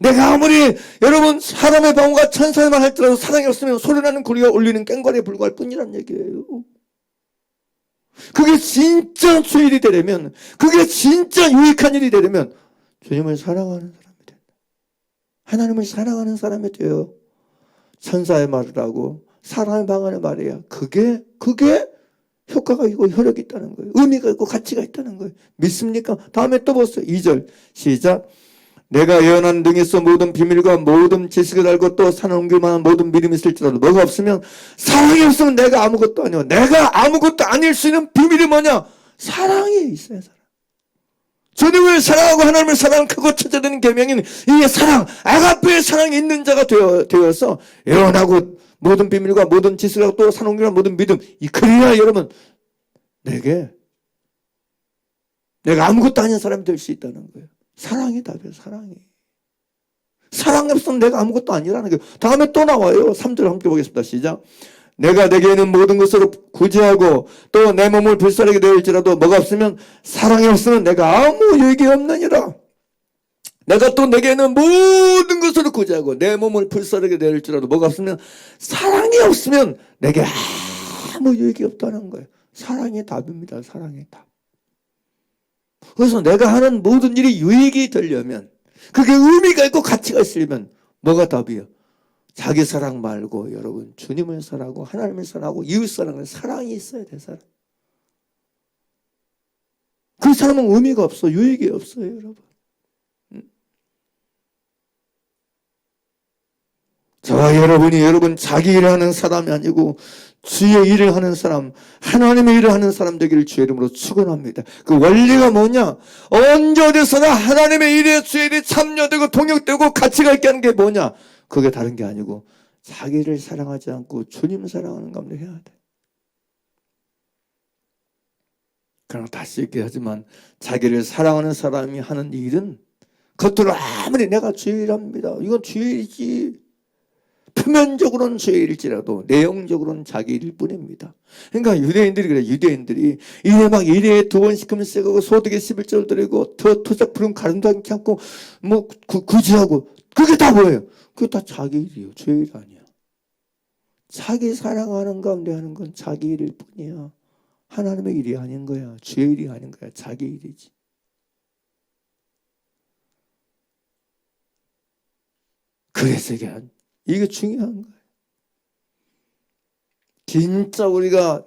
내가 아무리 여러분 사람의 방언과 천사의 말 할지라도 사랑이 없으면 소리나는 구리가 울리는 꽹과리에 불과할 뿐이란 얘기예요. 그게 진짜 주일이 되려면, 그게 진짜 유익한 일이 되려면 주님을 사랑하는 사람이 된다. 하나님을 사랑하는 사람이 돼요. 천사의 말을 하고 사람의 방언의 말이야. 그게 효과가 있고 효력이 있다는 거예요. 의미가 있고 가치가 있다는 거예요. 믿습니까? 다음에 또 보세요. 2절 시작. 내가 예언하는 등에서 모든 비밀과 모든 지식을 알고 또 산을 옮길 만한 모든 믿음이 있을지라도 뭐가 없으면, 사랑이 없으면 내가 아무것도 아니야. 내가 아무것도 아닐 수 있는 비밀이 뭐냐? 사랑이 있어야 사랑. 주님을 사랑하고 하나님을 사랑하는 크고 첫째되는 계명인 이게 사랑, 아가페의 사랑이 있는 자가 되어서 예언하고 모든 비밀과 모든 지식을 알고 또 산을 옮길 만한 모든 믿음, 그래야 여러분 내가 아무것도 아닌 사람이 될 수 있다는 거예요. 사랑이 답이에요. 사랑이 없으면 내가 아무것도 아니라는 거예요. 다음에 또 나와요. 3절 함께 보겠습니다. 시작. 내가 내게 있는 모든 것으로 구제하고 또 내 몸을 불사르게 되었지라도 뭐가 없으면, 사랑이 없으면 내가 아무 유익이 없느니라. 내가 또 내게 있는 모든 것으로 구제하고 내 몸을 불사르게 되었지라도 뭐가 없으면, 사랑이 없으면 내게 아무 유익이 없다는 거예요. 사랑이 답입니다. 사랑이 답. 그래서 내가 하는 모든 일이 유익이 되려면, 그게 의미가 있고 가치가 있으려면 뭐가 답이에요? 자기 사랑 말고 여러분 주님을 사랑하고 하나님을 사랑하고 이웃 사랑하는 사랑이 있어야 돼. 사랑. 그 사람은 의미가 없어. 유익이 없어요. 여러분. 저와 여러분이 여러분 자기 일을 하는 사람이 아니고 주의 일을 하는 사람, 하나님의 일을 하는 사람 되기를 주의 이름으로 축원합니다. 그 원리가 뭐냐? 언제 어디서나 하나님의 일에 주의 일이 참여되고 통역되고 가치가 있게 하는 게 뭐냐? 그게 다른 게 아니고 자기를 사랑하지 않고 주님 사랑하는 가운데 해야 돼. 그러나 다시 얘기하지만 자기를 사랑하는 사람이 하는 일은 겉으로 아무리 내가 죄일합니다, 이건 죄일이지, 표면적으로는 죄일일지라도 내용적으로는 자기 일일 뿐입니다. 그러니까 유대인들이 그래. 유대인들이 이래 막 일에 2번씩 세고 소득에 11조를 드리고 토작 푸른 가름도 않지 않고 뭐 구제하고, 그게 다 뭐예요? 그게 다 자기 일이에요. 죄일 아니야. 자기 사랑하는 가운데 하는 건 자기 일일 뿐이야. 하나님의 일이 아닌 거야. 죄일이 아닌 거야. 자기 일이지. 그래서 이게 중요한 거예요. 진짜 우리가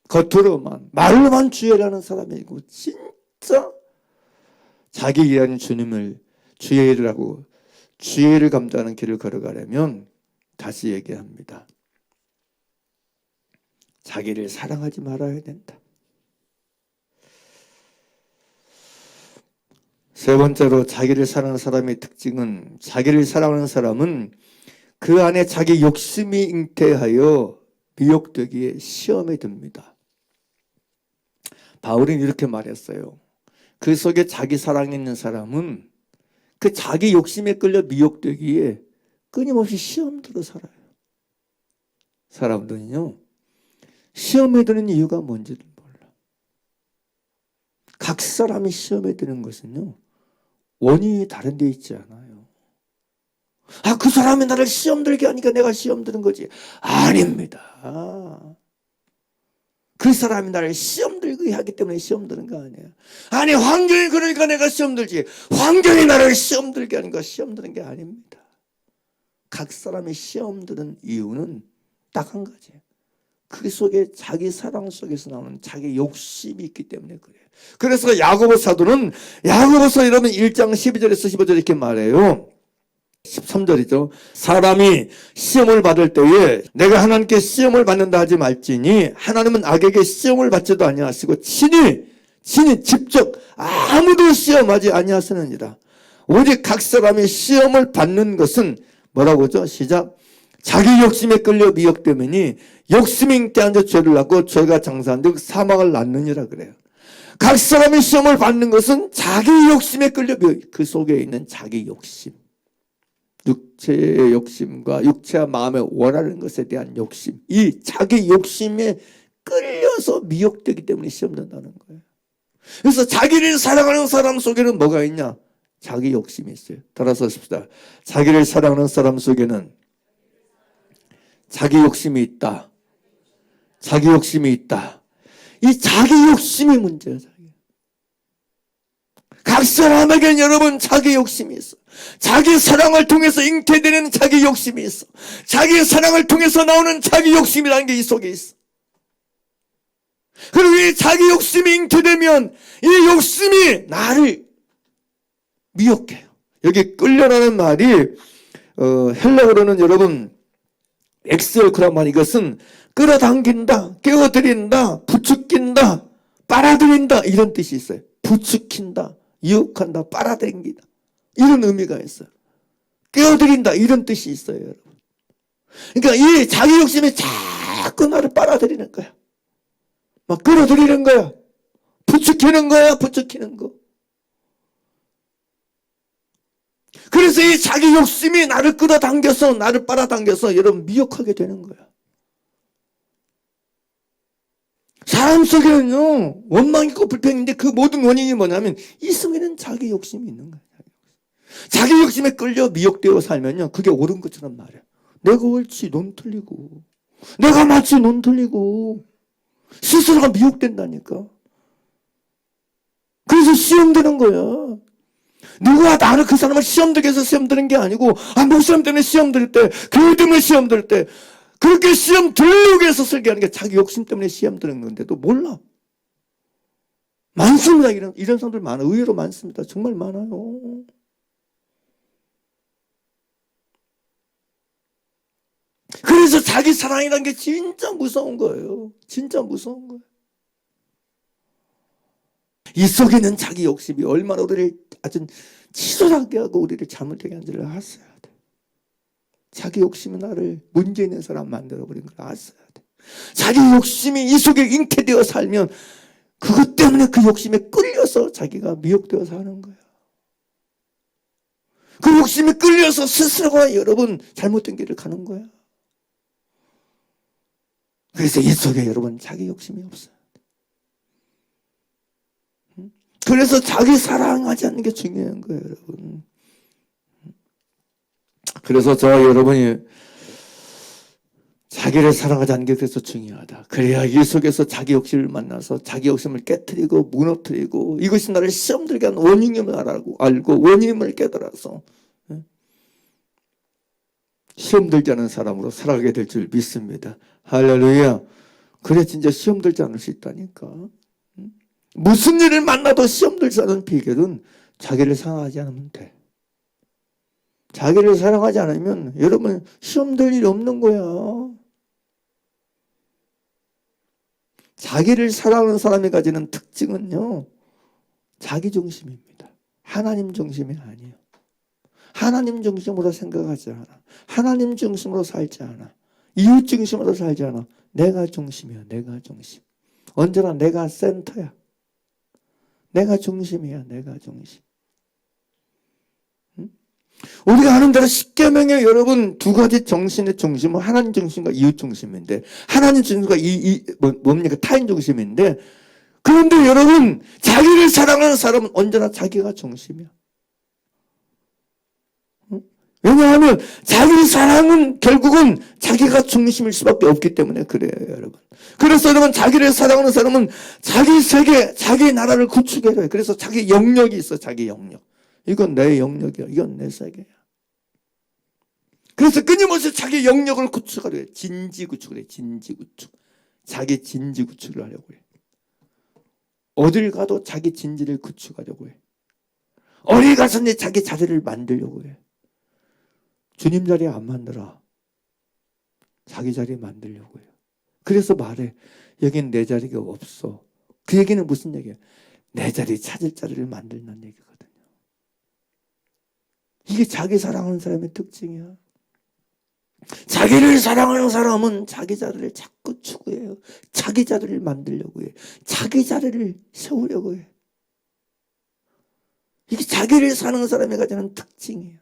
겉으로만 말로만 주의하는 사람이고 진짜 자기 일하는 주님을 주의 일을 하고 주의를 감당하는 길을 걸어가려면 다시 얘기합니다. 자기를 사랑하지 말아야 된다. 세 번째로 자기를 사랑하는 사람의 특징은, 자기를 사랑하는 사람은 그 안에 자기 욕심이 잉태하여 미혹되기에 시험에 듭니다. 바울은 이렇게 말했어요. 그 속에 자기 사랑이 있는 사람은 그 자기 욕심에 끌려 미혹되기에 끊임없이 시험 들어 살아요. 사람들은요, 시험에 드는 이유가 뭔지를 몰라. 각 사람이 시험에 드는 것은요, 원인이 다른 데 있지 않아요. 그 사람이 나를 시험 들게 하니까 내가 시험 드는 거지. 아닙니다. 그 사람이 나를 시험 들게 하기 때문에 시험 드는 거 아니에요. 아니, 환경이 그러니까 내가 시험 들지, 환경이 나를 시험 들게 하니까 시험 드는 게 아닙니다. 각 사람이 시험 드는 이유는 딱 한 가지예요. 그 속에 자기 사랑 속에서 나오는 자기 욕심이 있기 때문에 그래요. 그래서 야고보 사도는 야고보서 여러분 1장 12절에서 15절 이렇게 말해요. 13절이죠. 사람이 시험을 받을 때에 내가 하나님께 시험을 받는다 하지 말지니 하나님은 악에게 시험을 받지도 아니하시고 친히 직접 아무도 시험하지 아니하시느니라. 오직 각 사람이 시험을 받는 것은 뭐라고 하죠? 시작. 자기 욕심에 끌려 미혹되면이 욕심이 잉태한 자 죄를 낳고 죄가 장사한 즉 사망을 낳느니라 그래요. 각 사람이 시험을 받는 것은 자기 욕심에 끌려 그 속에 있는 자기 욕심, 육체의 욕심과 육체와 마음에 원하는 것에 대한 욕심, 이 자기 욕심에 끌려서 미혹되기 때문에 시험된다는 거예요. 그래서 자기를 사랑하는 사람 속에는 뭐가 있냐? 자기 욕심이 있어요. 따라서 하십시다. 자기를 사랑하는 사람 속에는 자기 욕심이 있다. 자기 욕심이 있다. 이 자기 욕심이 문제예요. 각 사람에게는 여러분 자기 욕심이 있어. 자기 사랑을 통해서 잉태되는 자기 욕심이 있어. 자기 사랑을 통해서 나오는 자기 욕심이라는 게 이 속에 있어. 그리고 이 자기 욕심이 잉태되면 이 욕심이 나를 미혹해요. 여기 끌려라는 말이 헬라어로는 여러분 엑스엘크란 말, 이것은 끌어당긴다, 깨어들인다, 부추긴다, 빨아들인다 이런 뜻이 있어요. 부추긴다, 유혹한다, 빨아들인다 이런 의미가 있어요. 깨어들인다 이런 뜻이 있어요, 여러분. 그러니까 이 자기 욕심이 자꾸 나를 빨아들이는 거야. 막 끌어들이는 거야. 부추기는 거야, 부추기는 거. 그래서 이 자기 욕심이 나를 끌어당겨서, 나를 빨아당겨서 여러분 미혹하게 되는 거야. 사람 속에는요, 원망이 있고 불평인데 그 모든 원인이 뭐냐면 이 속에는 자기 욕심이 있는 거야. 자기 욕심에 끌려 미혹되어 살면요, 그게 옳은 것처럼 말이야. 내가 옳지, 넌 틀리고. 내가 맞지, 넌 틀리고. 스스로가 미혹된다니까. 그래서 시험되는 거야. 누가 나를, 그 사람을 시험 들게 해서 시험 드는 게 아니고, 목사님 때문에 시험 들 때, 교회 때문에 시험 들 때, 그렇게 시험 들려고 해서 설계 하는 게 자기 욕심 때문에 시험 드는 건데도 몰라. 많습니다. 이런 사람들 많아요. 의외로 많습니다. 정말 많아요. 그래서 자기 사랑이라는 게 진짜 무서운 거예요. 진짜 무서운 거예요. 이 속에 있는 자기 욕심이 얼마나 우리를 아주 치졸하게 하고 우리를 잘못되게 하는지를 아셔야 돼. 자기 욕심이 나를 문제 있는 사람 만들어버린 걸 알았어야 돼. 자기 욕심이 이 속에 잉태되어 살면 그것 때문에 그 욕심에 끌려서 자기가 미혹되어 사는 거야. 그 욕심에 끌려서 스스로가 여러분 잘못된 길을 가는 거야. 그래서 이 속에 여러분 자기 욕심이 없어요. 그래서 자기 사랑하지 않는 게 중요한 거예요, 여러분. 그래서 저 여러분이 자기를 사랑하지 않는 게 그래서 중요하다. 그래야 이 속에서 자기 욕심을 만나서 자기 욕심을 깨트리고 무너뜨리고 이것이 나를 시험 들게 한 원인임을 알고 원인임을 깨달아서 시험 들지 않은 사람으로 살아가게 될 줄 믿습니다. 할렐루야. 그래 진짜 시험 들지 않을 수 있다니까. 무슨 일을 만나도 시험 들지 않은 비결은 자기를 사랑하지 않으면 돼. 자기를 사랑하지 않으면 여러분 시험 들 일이 없는 거야. 자기를 사랑하는 사람이 가지는 특징은요, 자기 중심입니다. 하나님 중심이 아니에요. 하나님 중심으로 생각하지 않아. 하나님 중심으로 살지 않아. 이웃 중심으로 살지 않아. 내가 중심이야. 내가 중심. 언제나 내가 센터야. 내가 중심이야. 내가 중심. 우리가 아는 대로 십계명에 여러분 두 가지 정신의 중심은 하나님 중심과 이웃 중심인데, 하나님 중심과 뭡니까? 타인 중심인데, 그런데 여러분 자기를 사랑하는 사람은 언제나 자기가 중심이야. 왜냐하면 자기 사랑은 결국은 자기가 중심일 수밖에 없기 때문에 그래요, 여러분. 그래서 여러분 자기를 사랑하는 사람은 자기 세계, 자기 나라를 구축해야 해. 그래서 자기 영역이 있어, 자기 영역. 이건 내 영역이야. 이건 내 세계야. 그래서 끊임없이 자기 영역을 구축하려 해. 진지 구축을 해. 진지 구축. 자기 진지 구축을 하려고 해. 어딜 가도 자기 진지를 구축하려고 해. 어디 가서는 자기 자리를 만들려고 해. 주님 자리 안 만들어. 자기 자리 만들려고 해요. 그래서 말해. 여긴 내 자리가 없어. 그 얘기는 무슨 얘기야? 내 자리 찾을 자리를 만들는 얘기거든요. 이게 자기 사랑하는 사람의 특징이야. 자기를 사랑하는 사람은 자기 자리를 자꾸 추구해요. 자기 자리를 만들려고 해. 자기 자리를 세우려고 해. 이게 자기를 사는 사람이 가지는 특징이에요.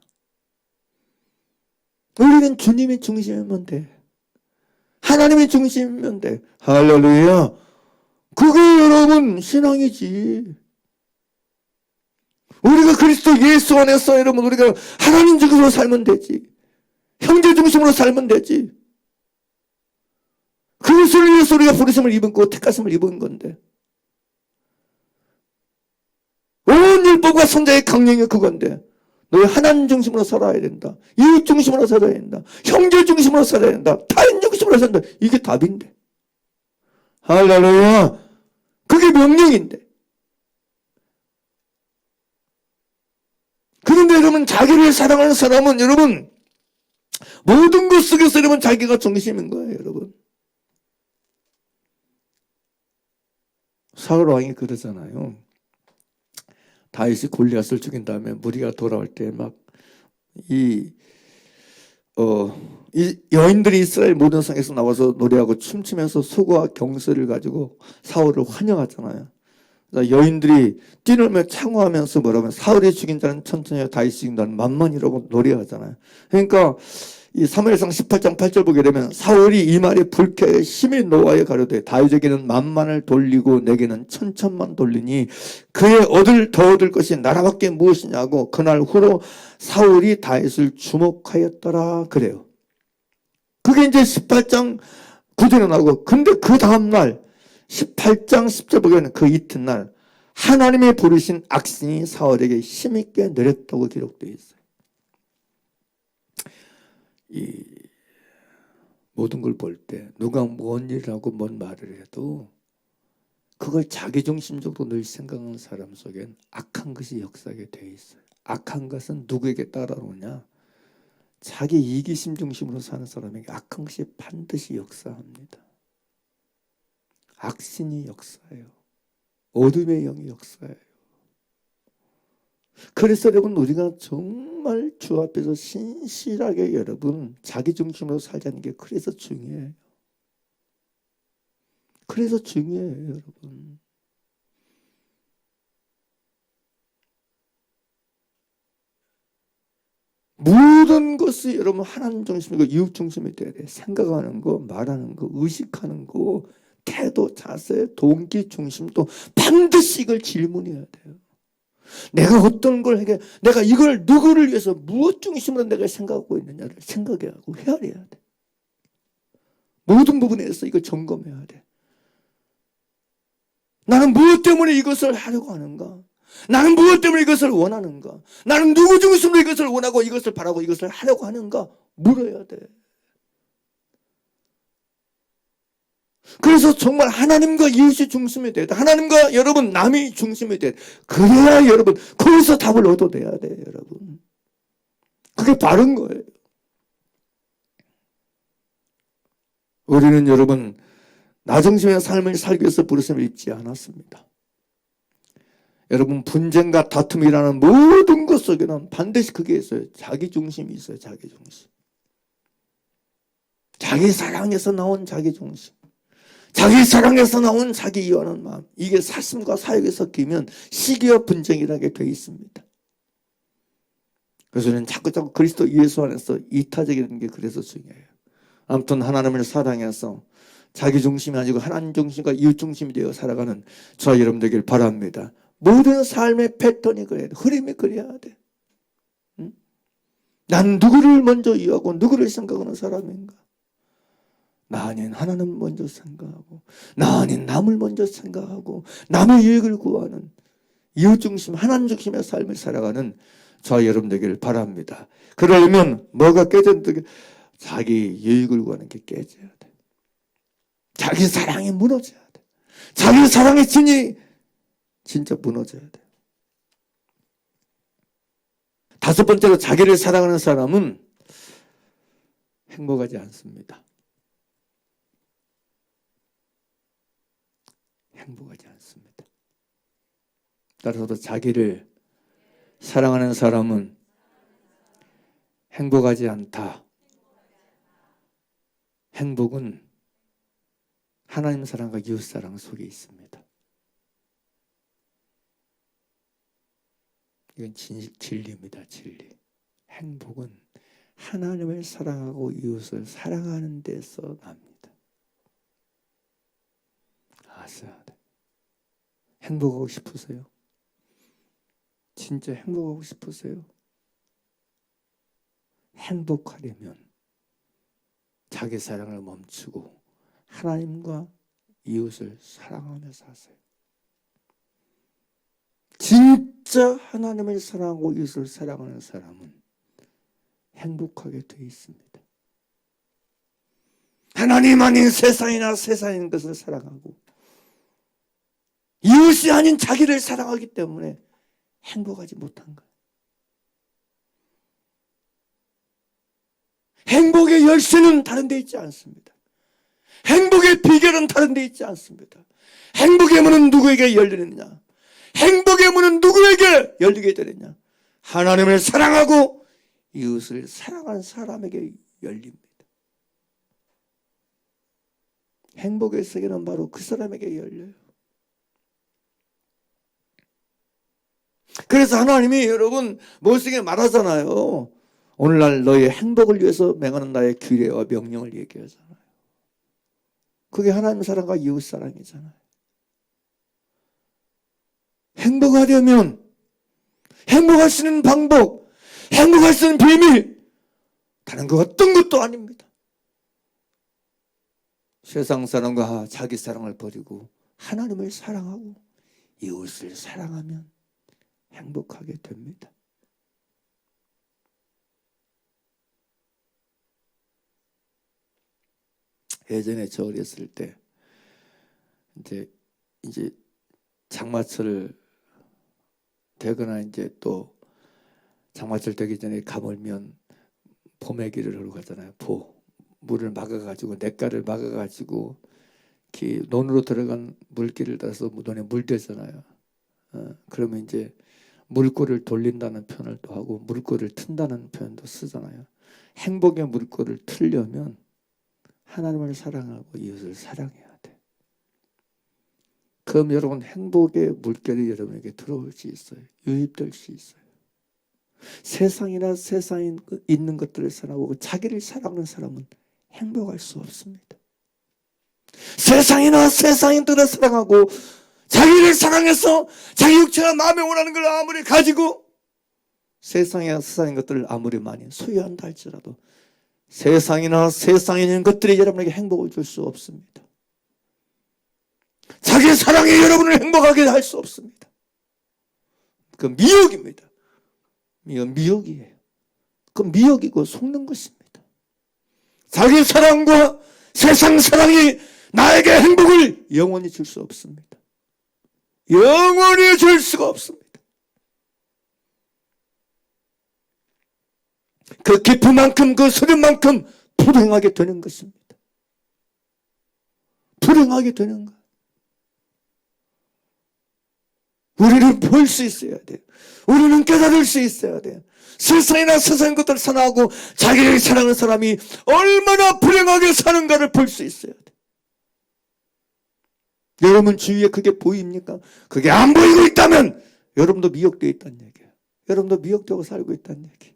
우리는 주님이 중심이면 돼. 하나님이 중심이면 돼. 할렐루야. 그게 여러분 신앙이지. 우리가 그리스도 예수 안에서 여러분 우리가 하나님 중심으로 살면 되지. 형제 중심으로 살면 되지. 그것을 위해서 우리가 부르심을 입은 거, 택하심을 입은 건데. 온 율법과 선자의 강령이 그건데. 너희 하나님 중심으로 살아야 된다. 이웃 중심으로 살아야 된다. 형제 중심으로 살아야 된다. 타인 중심으로 살아야 된다. 이게 답인데. 할렐루야. 그게 명령인데. 그런데 여러분 자기를 사랑하는 사람은 여러분 모든 것 속에서 여러분 자기가 중심인 거예요, 여러분. 사울 왕이 그러잖아요. 다윗이 골리앗을 죽인 다음에 무리가 돌아올 때 막 이 여인들이 이스라엘 모든 성에서 나와서 노래하고 춤추면서 소고와 경수를 가지고 사울을 환영하잖아요. 여인들이 뛰놀며 창호하면서 뭐라면 사울이 죽인 자는 천천히 다윗이 죽인 자는 만만이라고 노래하잖아요. 그러니까 이 사무엘상 18장 8절 보게 되면 사울이 이 말에 불쾌해 심히 노하여 가로되 다윗에게는 만만을 돌리고 내게는 천천만 돌리니 그의 더 얻을 것이 나라밖에 무엇이냐고 그날 후로 사울이 다윗을 주목하였더라 그래요. 그게 이제 18장 9절에 나오고, 근데 그 다음날 18장 10절 보게 되면 그 이튿날 하나님의 부르신 악신이 사울에게 힘있게 내렸다고 기록되어 있어요. 이 모든 걸 볼 때 누가 뭔 일을 하고 뭔 말을 해도 그걸 자기중심적으로 늘 생각하는 사람 속엔 악한 것이 역사하게 돼 있어요. 악한 것은 누구에게 따라오냐? 자기 이기심 중심으로 사는 사람에게 악한 것이 반드시 역사합니다. 악신이 역사해요. 어둠의 영이 역사해요. 그래서 여러분 우리가 정말 주 앞에서 신실하게 여러분 자기 중심으로 살자는 게 그래서 중요해요. 그래서 중요해요, 여러분. 모든 것이 여러분 하나님 중심이고 이웃 중심이 돼야 돼. 생각하는 거, 말하는 거, 의식하는 거, 태도, 자세, 동기 중심도 반드시 이걸 질문해야 돼요. 내가 어떤 걸 해게, 내가 이걸 누구를 위해서 무엇 중심으로 내가 생각하고 있느냐를 생각해야 하고 헤아려야 돼. 모든 부분에서 이걸 점검해야 돼. 나는 무엇 때문에 이것을 하려고 하는가? 나는 무엇 때문에 이것을 원하는가? 나는 누구 중심으로 이것을 원하고 이것을 바라고 이것을 하려고 하는가? 물어야 돼. 그래서 정말 하나님과 이웃이 중심이 돼야 돼. 하나님과 여러분 남이 중심이 돼야 돼. 그래야 여러분 거기서 답을 얻어내야 돼, 여러분. 그게 바른 거예요. 우리는 여러분 나 중심의 삶을 살기 위해서 부르심을 입지 않았습니다. 여러분 분쟁과 다툼이라는 모든 것 속에는 반드시 그게 있어요. 자기 중심이 있어요. 자기 중심. 자기 사랑에서 나온 자기 중심. 자기 사랑에서 나온 자기 이해하는 마음. 이게 사심과 사욕이 섞이면 시기와 분쟁이라게 되어 있습니다. 그래서 저는 자꾸 그리스도 예수 안에서 이타적인 게 그래서 중요해요. 아무튼 하나님을 사랑해서 자기 중심이 아니고 하나님 중심과 이웃 중심이 되어 살아가는 저와 여러분 되길 바랍니다. 모든 삶의 패턴이 그래야 돼. 흐름이 그래야 돼. 응? 난 누구를 먼저 이해하고 누구를 생각하는 사람인가? 나 아닌 하나님 먼저 생각하고 나 아닌 남을 먼저 생각하고 남의 유익을 구하는 이웃 중심 하나님 중심의 삶을 살아가는 저와 여러분 되길 바랍니다. 그러려면 뭐가 깨져야 돼? 자기 유익을 구하는 게 깨져야 돼. 자기 사랑이 무너져야 돼. 자기 사랑의 진이 진짜 무너져야 돼. 다섯 번째로 자기를 사랑하는 사람은 행복하지 않습니다. 행복하지 않습니다. 따라서 자기를 사랑하는 사람은 행복하지 않다. 행복은 하나님 사랑과 이웃 사랑 속에 있습니다. 이건 진리입니다. 진리. 행복은 하나님을 사랑하고 이웃을 사랑하는 데서 납니다. 아싸. 행복하고 싶으세요? 진짜 행복하고 싶으세요? 행복하려면 자기 사랑을 멈추고 하나님과 이웃을 사랑하며 사세요. 진짜 하나님을 사랑하고 이웃을 사랑하는 사람은 행복하게 되어 있습니다. 하나님 아닌 세상이나 세상인 것을 사랑하고 이웃이 아닌 자기를 사랑하기 때문에 행복하지 못한 거예요. 행복의 열쇠는 다른 데 있지 않습니다. 행복의 비결은 다른 데 있지 않습니다. 행복의 문은 누구에게 열리느냐? 행복의 문은 누구에게 열리게 되느냐? 하나님을 사랑하고 이웃을 사랑하는 사람에게 열립니다. 행복의 세계는 바로 그 사람에게 열려요. 그래서 하나님이 여러분 모세에게 말하잖아요. 오늘날 너의 행복을 위해서 맹하는 나의 규례와 명령을 얘기하잖아요. 그게 하나님 사랑과 이웃 사랑이잖아요. 행복하려면 행복할 수 있는 방법, 행복할 수 있는 비밀 다른 그 어떤 것도 아닙니다. 세상 사랑과 자기 사랑을 버리고 하나님을 사랑하고 이웃을 사랑하면 행복하게 됩니다. 예전에 저 어렸을 때 이제 장마철 되거나 이제 또 장마철 되기 전에 가물면 포매기를 하러 가잖아요. 물을 막아가지고 냇가를 막아가지고 논으로 들어간 물길을 따라서 논에 물대잖아요. 그러면 이제 물꼬를 돌린다는 표현을 또 하고 물꼬를 튼다는 표현도 쓰잖아요. 행복의 물꼬를 틀려면 하나님을 사랑하고 이웃을 사랑해야 돼. 그럼 여러분 행복의 물결이 여러분에게 들어올 수 있어요. 유입될 수 있어요. 세상이나 세상에 있는 것들을 사랑하고 자기를 사랑하는 사람은 행복할 수 없습니다. 세상이나 세상인들을 사랑하고 자기를 사랑해서 자기 육체나 마음에 원하는 걸 아무리 가지고 세상이나 세상인 것들을 아무리 많이 소유한다 할지라도 세상이나 세상에 있는 것들이 여러분에게 행복을 줄 수 없습니다. 자기 사랑이 여러분을 행복하게 할 수 없습니다. 그 미혹입니다. 미혹이에요. 그 미혹이고 속는 것입니다. 자기 사랑과 세상 사랑이 나에게 행복을 영원히 줄 수 없습니다. 영원히 줄 수가 없습니다. 그 깊이만큼 그 소리만큼 불행하게 되는 것입니다. 불행하게 되는 것. 우리는 볼 수 있어야 돼요. 우리는 깨달을 수 있어야 돼요. 세상이나 세상의 것들을 사랑하고 자기를 사랑하는 사람이 얼마나 불행하게 사는가를 볼 수 있어야 돼요. 여러분 주위에 그게 보입니까? 그게 안 보이고 있다면 여러분도 미혹되어 있다는 얘기예요. 여러분도 미혹되고 살고 있다는 얘기.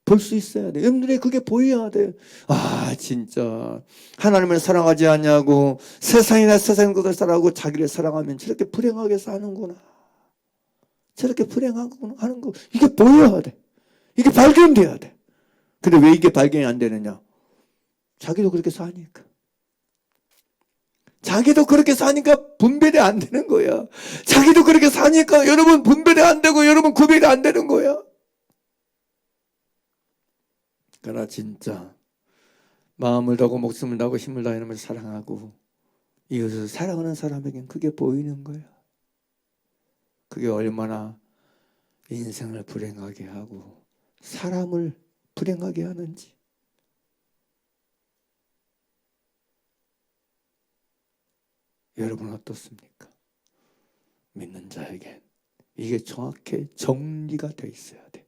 볼 수 있어야 돼. 여러분들이 그게 보여야 돼. 아 진짜 하나님을 사랑하지 않냐고 세상이나 세상의 것을 사랑하고 자기를 사랑하면 저렇게 불행하게 사는구나. 저렇게 불행하구나 하는 거 이게 보여야 돼. 이게 발견돼야 돼. 근데 왜 이게 발견이 안 되느냐? 자기도 그렇게 사니까. 자기도 그렇게 사니까 분별이 안 되는 거야. 자기도 그렇게 사니까 여러분 분별이 안 되고 여러분 구별이 안 되는 거야. 그러나 진짜 마음을 다하고 목숨을 다하고 힘을 다하는 사랑하고 이웃을 사랑하는 사람에겐 그게 보이는 거야. 그게 얼마나 인생을 불행하게 하고 사람을 불행하게 하는지. 여러분 어떻습니까? 믿는 자에게 이게 정확히 정리가 돼 있어야 돼.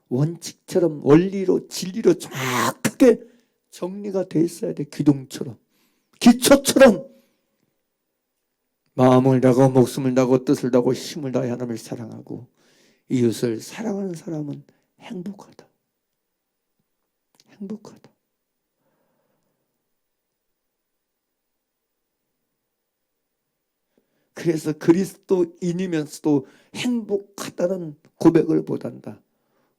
원칙처럼 원리로 진리로 정확하게 정리가 돼 있어야 돼. 기둥처럼 기초처럼 마음을 다하고 목숨을 다하고 뜻을 다하고 힘을 다해 하나님을 사랑하고 이웃을 사랑하는 사람은 행복하다. 행복하다. 그래서 그리스도인이면서도 행복하다는 고백을 못한다.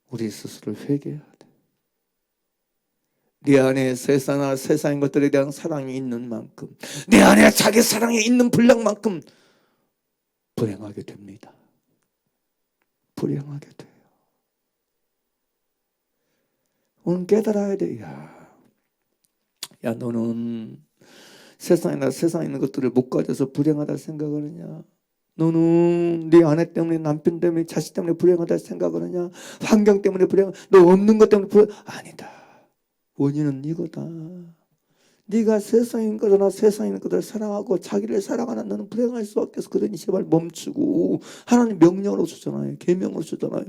우리 스스로 회개해야 돼. 내 안에 세상이나 세상의 것들에 대한 사랑이 있는 만큼 내 안에 자기 사랑이 있는 분량만큼 불행하게 됩니다. 불행하게 돼요. 오늘 깨달아야 돼. 야 너는 세상이나 세상에 있는 것들을 못 가져서 불행하다 생각을 하냐? 너는 네 아내 때문에 남편 때문에 자식 때문에 불행하다 생각을 하냐? 환경 때문에 너 없는 것 때문에 아니다. 원인은 이거다. 네가 세상에 있는 거나 세상에 있는 것들을 사랑하고 자기를 사랑하는 너는 불행할 수밖에 없어. 그러니 제발 멈추고 하나님 명령으로 주잖아요. 계명으로 주잖아요.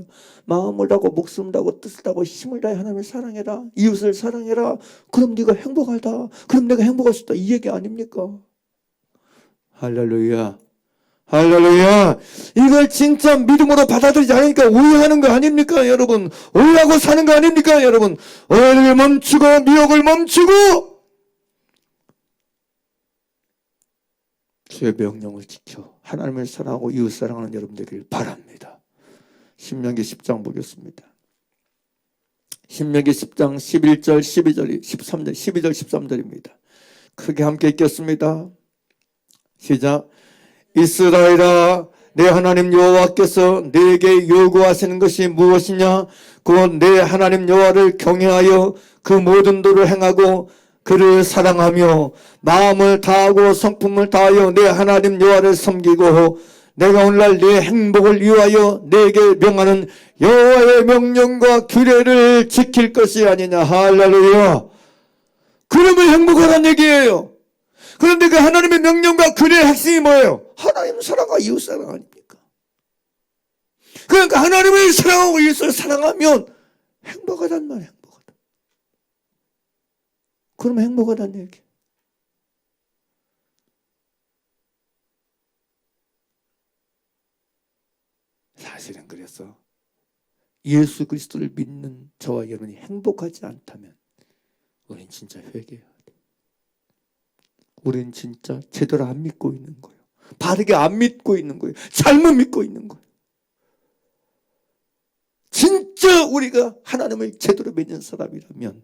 마음을 다하고 목숨을 다하고 뜻을 다하고 힘을 다해 하나님을 사랑해라. 이웃을 사랑해라. 그럼 네가 행복하다. 그럼 내가 행복할 수 있다. 이 얘기 아닙니까? 할렐루야. 할렐루야. 이걸 진짜 믿음으로 받아들이지 않으니까 오해하는 거 아닙니까 여러분? 오해하고 사는 거 아닙니까 여러분? 오해를 멈추고 미혹을 멈추고 주의 명령을 지켜 하나님을 사랑하고 이웃 사랑하는 여러분 되길 바랍니다. 신명기 10장 보겠습니다. 신명기 10장 11절 12절 13절 12절 13절입니다. 크게 함께 읽겠습니다. 시작. 이스라엘아 내 하나님 여호와께서 내게 요구하시는 것이 무엇이냐? 곧 내 하나님 여호와를 경외하여 그 모든 도를 행하고 그를 사랑하며 마음을 다하고 성품을 다하여 내 하나님 여호와를 섬기고 내가 오늘날 내 행복을 위하여 내게 명하는 여호와의 명령과 규례를 지킬 것이 아니냐. 할렐루야. 그러면 행복하다는 얘기예요. 그런데 그 하나님의 명령과 규례의 핵심이 뭐예요? 하나님 하나님 사랑과 이웃 사랑 아닙니까? 그러니까 하나님을 사랑하고 이웃을 사랑하면 행복하단 말이야. 행복하다. 그러면 행복하다는 얘기. 사실은 그래서 예수 그리스도를 믿는 저와 여러분이 행복하지 않다면 우린 진짜 회개해야 돼. 우린 진짜 제대로 안 믿고 있는 거예요. 바르게 안 믿고 있는 거예요. 잘못 믿고 있는 거예요. 진짜 우리가 하나님을 제대로 믿는 사람이라면,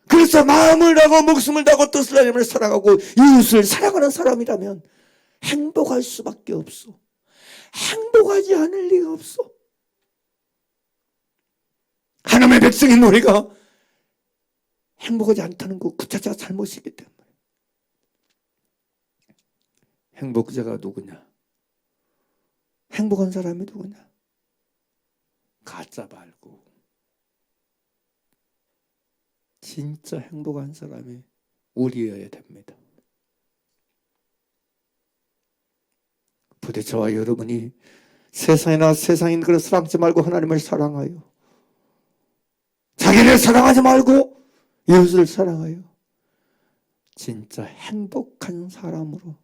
그래서 마음을 다하고 목숨을 다하고 뜻을 하나님을 사랑하고 이웃을 사랑하는 사람이라면 행복할 수밖에 없어. 행복하지 않을 리가 없어. 하나님의 백성인 우리가 행복하지 않다는 것 그 자체가 잘못이기 때문에. 행복자가 누구냐? 행복한 사람이 누구냐? 가짜 말고 진짜 행복한 사람이 우리여야 됩니다. 부디 저와 여러분이 세상이나 세상인 그를 사랑하지 말고 하나님을 사랑하여, 자기를 사랑하지 말고 이웃을 사랑하여 진짜 행복한 사람으로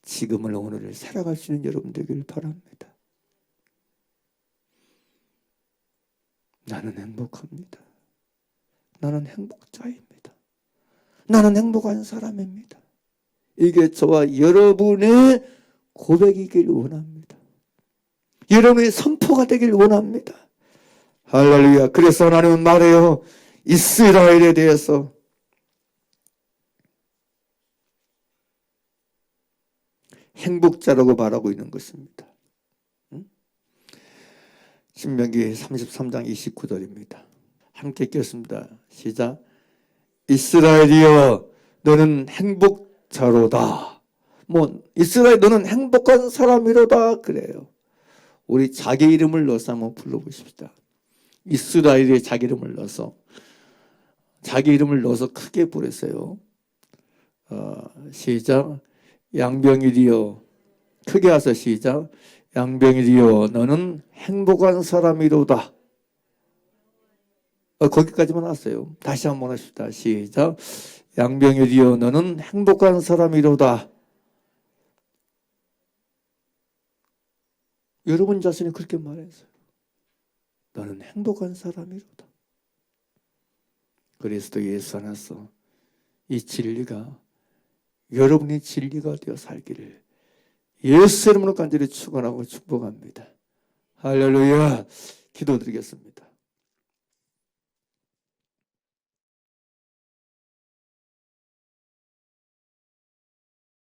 지금을 오늘을 살아갈 수 있는 여러분 되길 바랍니다. 나는 행복합니다. 나는 행복자입니다. 나는 행복한 사람입니다. 이게 저와 여러분의 고백이길 원합니다. 여러분의 선포가 되길 원합니다. 할렐루야. 그래서 하나님은 말해요. 이스라엘에 대해서 행복자라고 말하고 있는 것입니다. 신명기 33장 29절입니다. 함께 읽겠습니다. 시작. 이스라엘이여 너는 행복자로다. 이스라엘 너는 행복한 사람이로다 그래요. 우리 자기 이름을 넣어서 한번 불러보십시다. 이스라엘에 자기 이름을 넣어서 크게 부르세요. 시작. 양병일이여, 크게 하서 시작. 양병일이여 너는 행복한 사람이로다. 거기까지만 하세요. 다시 한번 하십시다. 시작. 양병일이여 너는 행복한 사람이로다. 여러분 자신이 그렇게 말했어요. 너는 행복한 사람이로다. 그리스도 예수 안에서 이 진리가 여러분의 진리가 되어 살기를 예수 이름으로 간절히 축원하고 축복합니다. 할렐루야. 기도드리겠습니다.